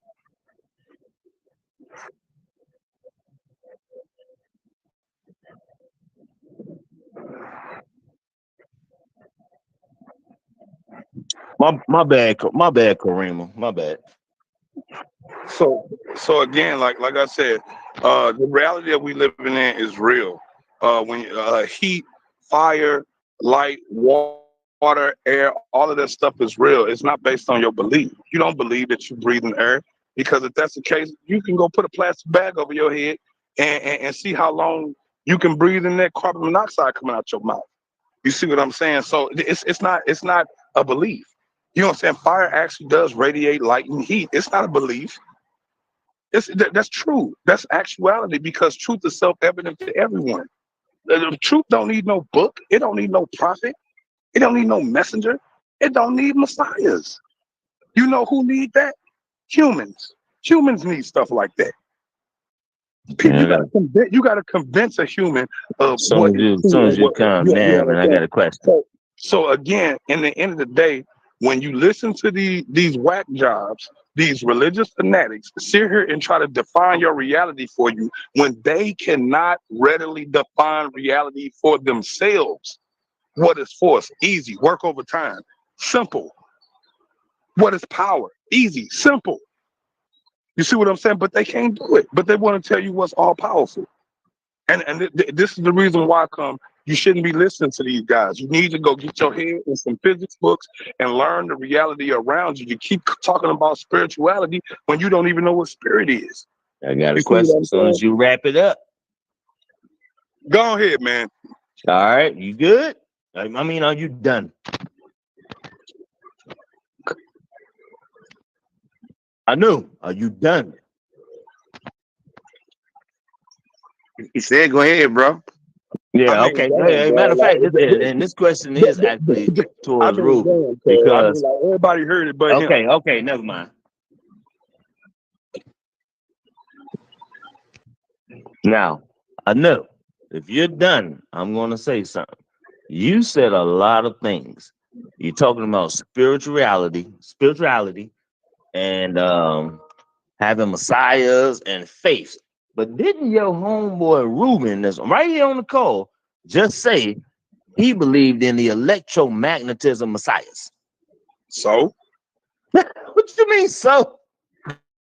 S1: My bad, Karima. My bad.
S3: So again, like I said, the reality that we living in is real. When heat, fire, light, water, air, all of that stuff is real. It's not based on your belief. You don't believe that you breathe in air, because if that's the case, you can go put a plastic bag over your head and see how long you can breathe in that carbon monoxide coming out your mouth. You see what I'm saying? So it's not a belief. You know what I'm saying? Fire actually does radiate light and heat. It's not a belief. That's true. That's actuality, because truth is self-evident to everyone. The truth don't need no book. It don't need no prophet. It don't need no messenger. It don't need messiahs. You know who need that? Humans. Humans need stuff like that. You gotta convince a human of what.
S1: As soon as you come down, and I got a question.
S3: So again, in the end of the day, when you listen to these whack jobs, these religious fanatics sit here and try to define your reality for you, when they cannot readily define reality for themselves. What is force? Easy. Work over time. Simple. What is power? Easy. Simple. You see what I'm saying? But they can't do it. But they want to tell you what's all powerful. And this is the reason why You shouldn't be listening to these guys. You need to go get your head in some physics books and learn the reality around you. You keep talking about spirituality when you don't even know what spirit is.
S1: I got a question as soon as you wrap it up.
S3: Go ahead, man.
S1: All right, you good? I mean, are you done? I know. Are you done?
S2: He said, "Go ahead, bro."
S1: Yeah. Okay. Matter of fact, and this question is actually towards Ruben because
S3: everybody heard it, but him.
S1: Okay. Never mind. Now, I know if you're done, I'm going to say something. You said a lot of things. You're talking about spirituality, and having messiahs and faith. But didn't your homeboy Ruben, that's right here on the call, just say he believed in the electromagnetism messiahs?
S3: So?
S1: What you mean, so?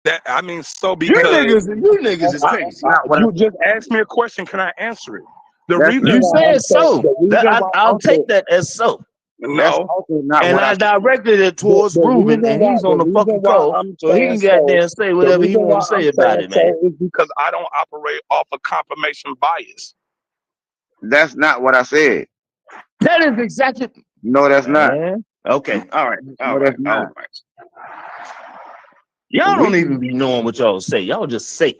S3: So because
S1: you niggas is crazy.
S3: You just asked me a question. Can I answer it? The reason
S1: you said so. I'll take that as so.
S3: No,
S1: and I directed it towards Ruben, and he's on the fucking call, so he can get there and say whatever he wants to say about it, man.
S3: Is because I don't operate off of confirmation bias.
S2: That's not what I said.
S1: That is exactly.
S2: No, that's not.
S1: Okay, all right. Y'all don't even be knowing what y'all say. Y'all just say.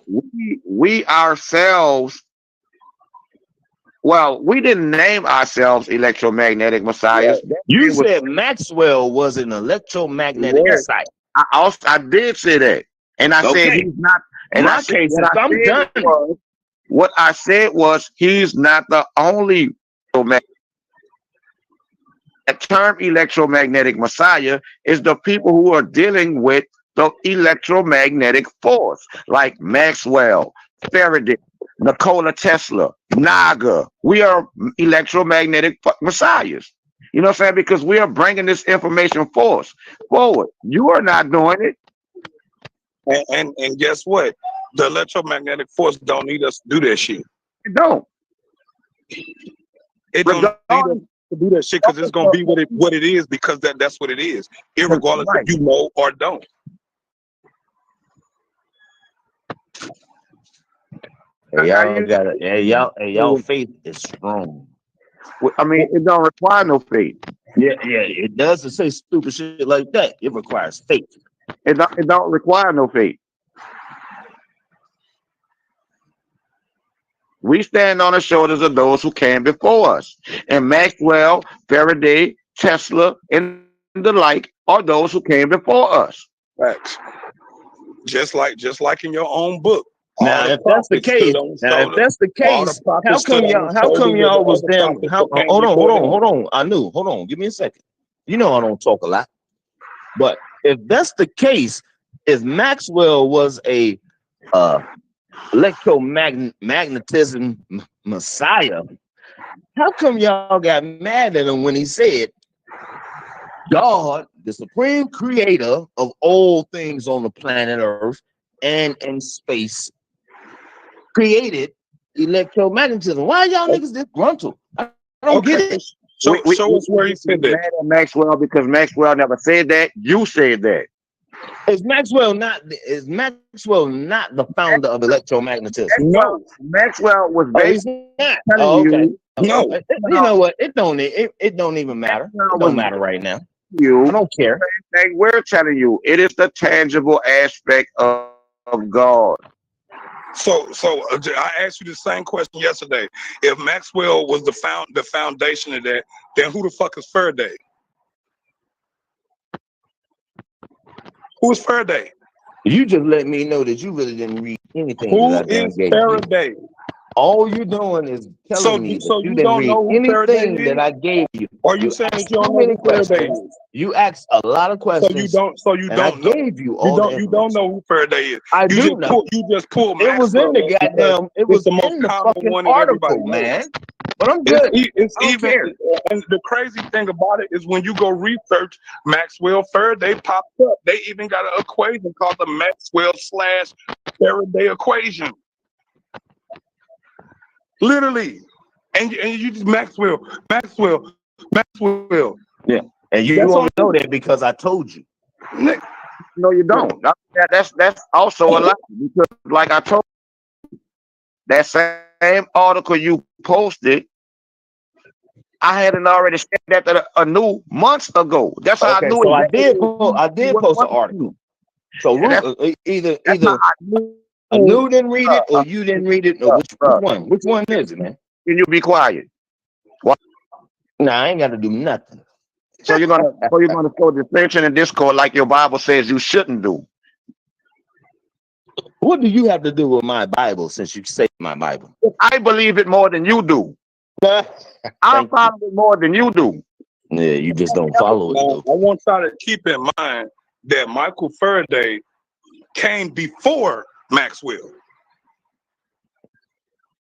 S2: We ourselves. Well, we didn't name ourselves electromagnetic messiahs.
S1: You said Maxwell was an electromagnetic messiah.
S2: I did say that, and I said he's not.
S1: In my case, I'm done.
S2: What I said was he's not the only. The term electromagnetic messiah is the people who are dealing with the electromagnetic force, like Maxwell, Faraday, Nikola Tesla, Naga. We are electromagnetic messiahs. You know what I'm saying? Because we are bringing this information forward. You are not doing
S3: it. And guess what? The electromagnetic force don't need us to do that shit.
S2: It don't.
S3: It don't need us to do that shit because it's gonna be what it is because that's what it is, irregardless if you know or don't.
S1: Y'all faith is strong.
S2: I mean, it don't require no faith.
S1: Yeah, it does to say stupid shit like that. It requires faith.
S2: It don't require no faith. We stand on the shoulders of those who came before us. And Maxwell, Faraday, Tesla, and the like are those who came before us.
S3: Facts. Just like in your own book.
S1: Now, if that's the case, how come y'all was damn? Hold on. Hold on. Give me a second. You know I don't talk a lot, but if that's the case, if Maxwell was a electromagnetism messiah, how come y'all got mad at him when he said God, the supreme creator of all things on the planet Earth and in space, created electromagnetism? Why y'all niggas disgruntled? I don't get it.
S3: Show us where he said that.
S2: Mad at Maxwell because Maxwell never said that. You said that.
S1: Is Maxwell not the founder of electromagnetism?
S2: No, Maxwell was
S1: basically telling you. No, you know what? It don't even matter. It don't matter right now. I don't care.
S2: We're telling you, it is the tangible aspect of God.
S3: So I asked you the same question yesterday. If Maxwell was the foundation of that, then who the fuck is Faraday? Who's Faraday?
S1: You just let me know that you really didn't read anything.
S3: Who is Faraday?
S1: All you're doing is telling me that you didn't read anything that I gave you.
S3: Are you saying that you don't know who Faraday is?
S1: You asked a lot of questions.
S3: So you don't know.
S1: I gave you all
S3: you don't know who Faraday is.
S1: I do know.
S3: You just pulled
S1: Maxwell. It was in the goddamn. It was in the fucking article, man. But I'm good.
S3: It's even, and the crazy thing about it is when you go research Maxwell Faraday pops up. They even got an equation called the Maxwell/Faraday equation. Literally. And you just Maxwell.
S1: Yeah. And you only know that because I told you.
S2: No, you don't. That's also a lie. Because like I told you, that same article you posted, I hadn't already said that a new months ago. That's how I knew
S1: so
S2: it.
S1: I did post an article. So either a new didn't read it or you didn't read it. Or which one? Which one is it, man?
S2: Can you be quiet? What?
S1: Nah, I ain't got to do nothing.
S2: So you're gonna show dissension and discord like your Bible says you shouldn't do.
S1: What do you have to do with my Bible since you say my Bible?
S2: I believe it more than you do. I follow it more than you do.
S1: Yeah, you just don't follow it. Though.
S3: I want y'all to keep in mind that Michael Faraday came before Maxwell.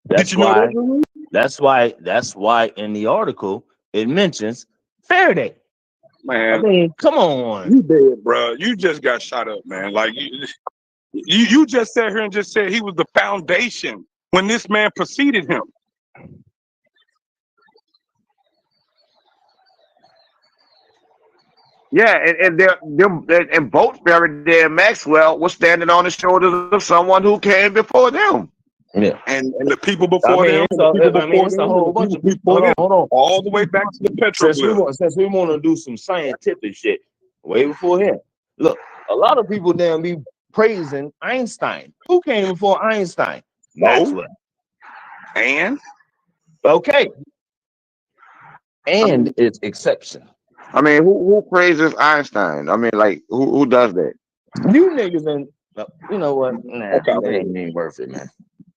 S1: That's why in the article it mentions Faraday.
S3: Man,
S1: I mean, come on.
S3: You dead, bro. You just got shot up, man. Like you just sat here and just said he was the foundation when this man preceded him.
S2: Yeah, and both Faraday and Maxwell was standing on the shoulders of someone who came before them.
S1: Yeah,
S3: and the people before them,
S1: it's a whole bunch of people. Hold on,
S3: all the way back to the petroglyph.
S1: Since we want to do some scientific shit, way before him. Look, a lot of people damn be praising Einstein. Who came before Einstein? Maxwell.
S3: And
S1: okay, and it's exception.
S2: I mean, who praises Einstein? I mean, like who does that?
S1: You niggas and you know what? Nah, it ain't worth it, man.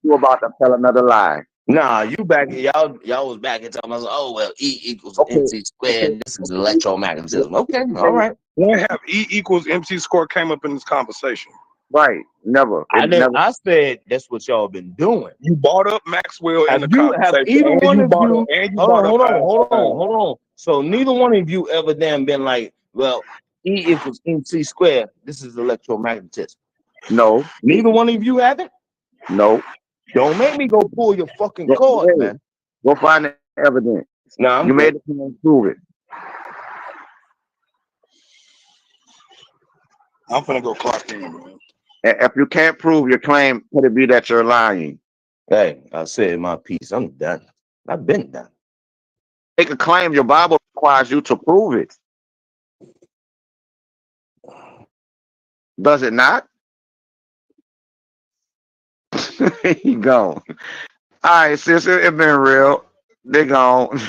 S2: You about to tell another lie?
S1: Nah, you back y'all was back and talking about, oh well, E equals MC squared. This is electromagnetism. Okay, all right.
S3: When have E equals MC squared came up in this conversation?
S2: Right, never.
S1: I said that's what y'all been doing.
S3: You brought up Maxwell in the conversation.
S1: Have either one of you? Hold on. So neither one of you ever damn been like, well, E equals MC squared. This is electromagnetism.
S2: No.
S1: Neither one of you haven't?
S2: No.
S1: Don't make me go pull your fucking card, man.
S2: Go find the evidence.
S1: No,
S2: you made it to prove it.
S3: I'm finna go clock in, man.
S2: If you can't prove your claim, could it be that you're lying?
S1: Hey, I said my piece. I'm done. I've been done.
S2: Make a claim. Your Bible requires you to prove it. Does it not? He gone. All right, sis, it been real. They gone.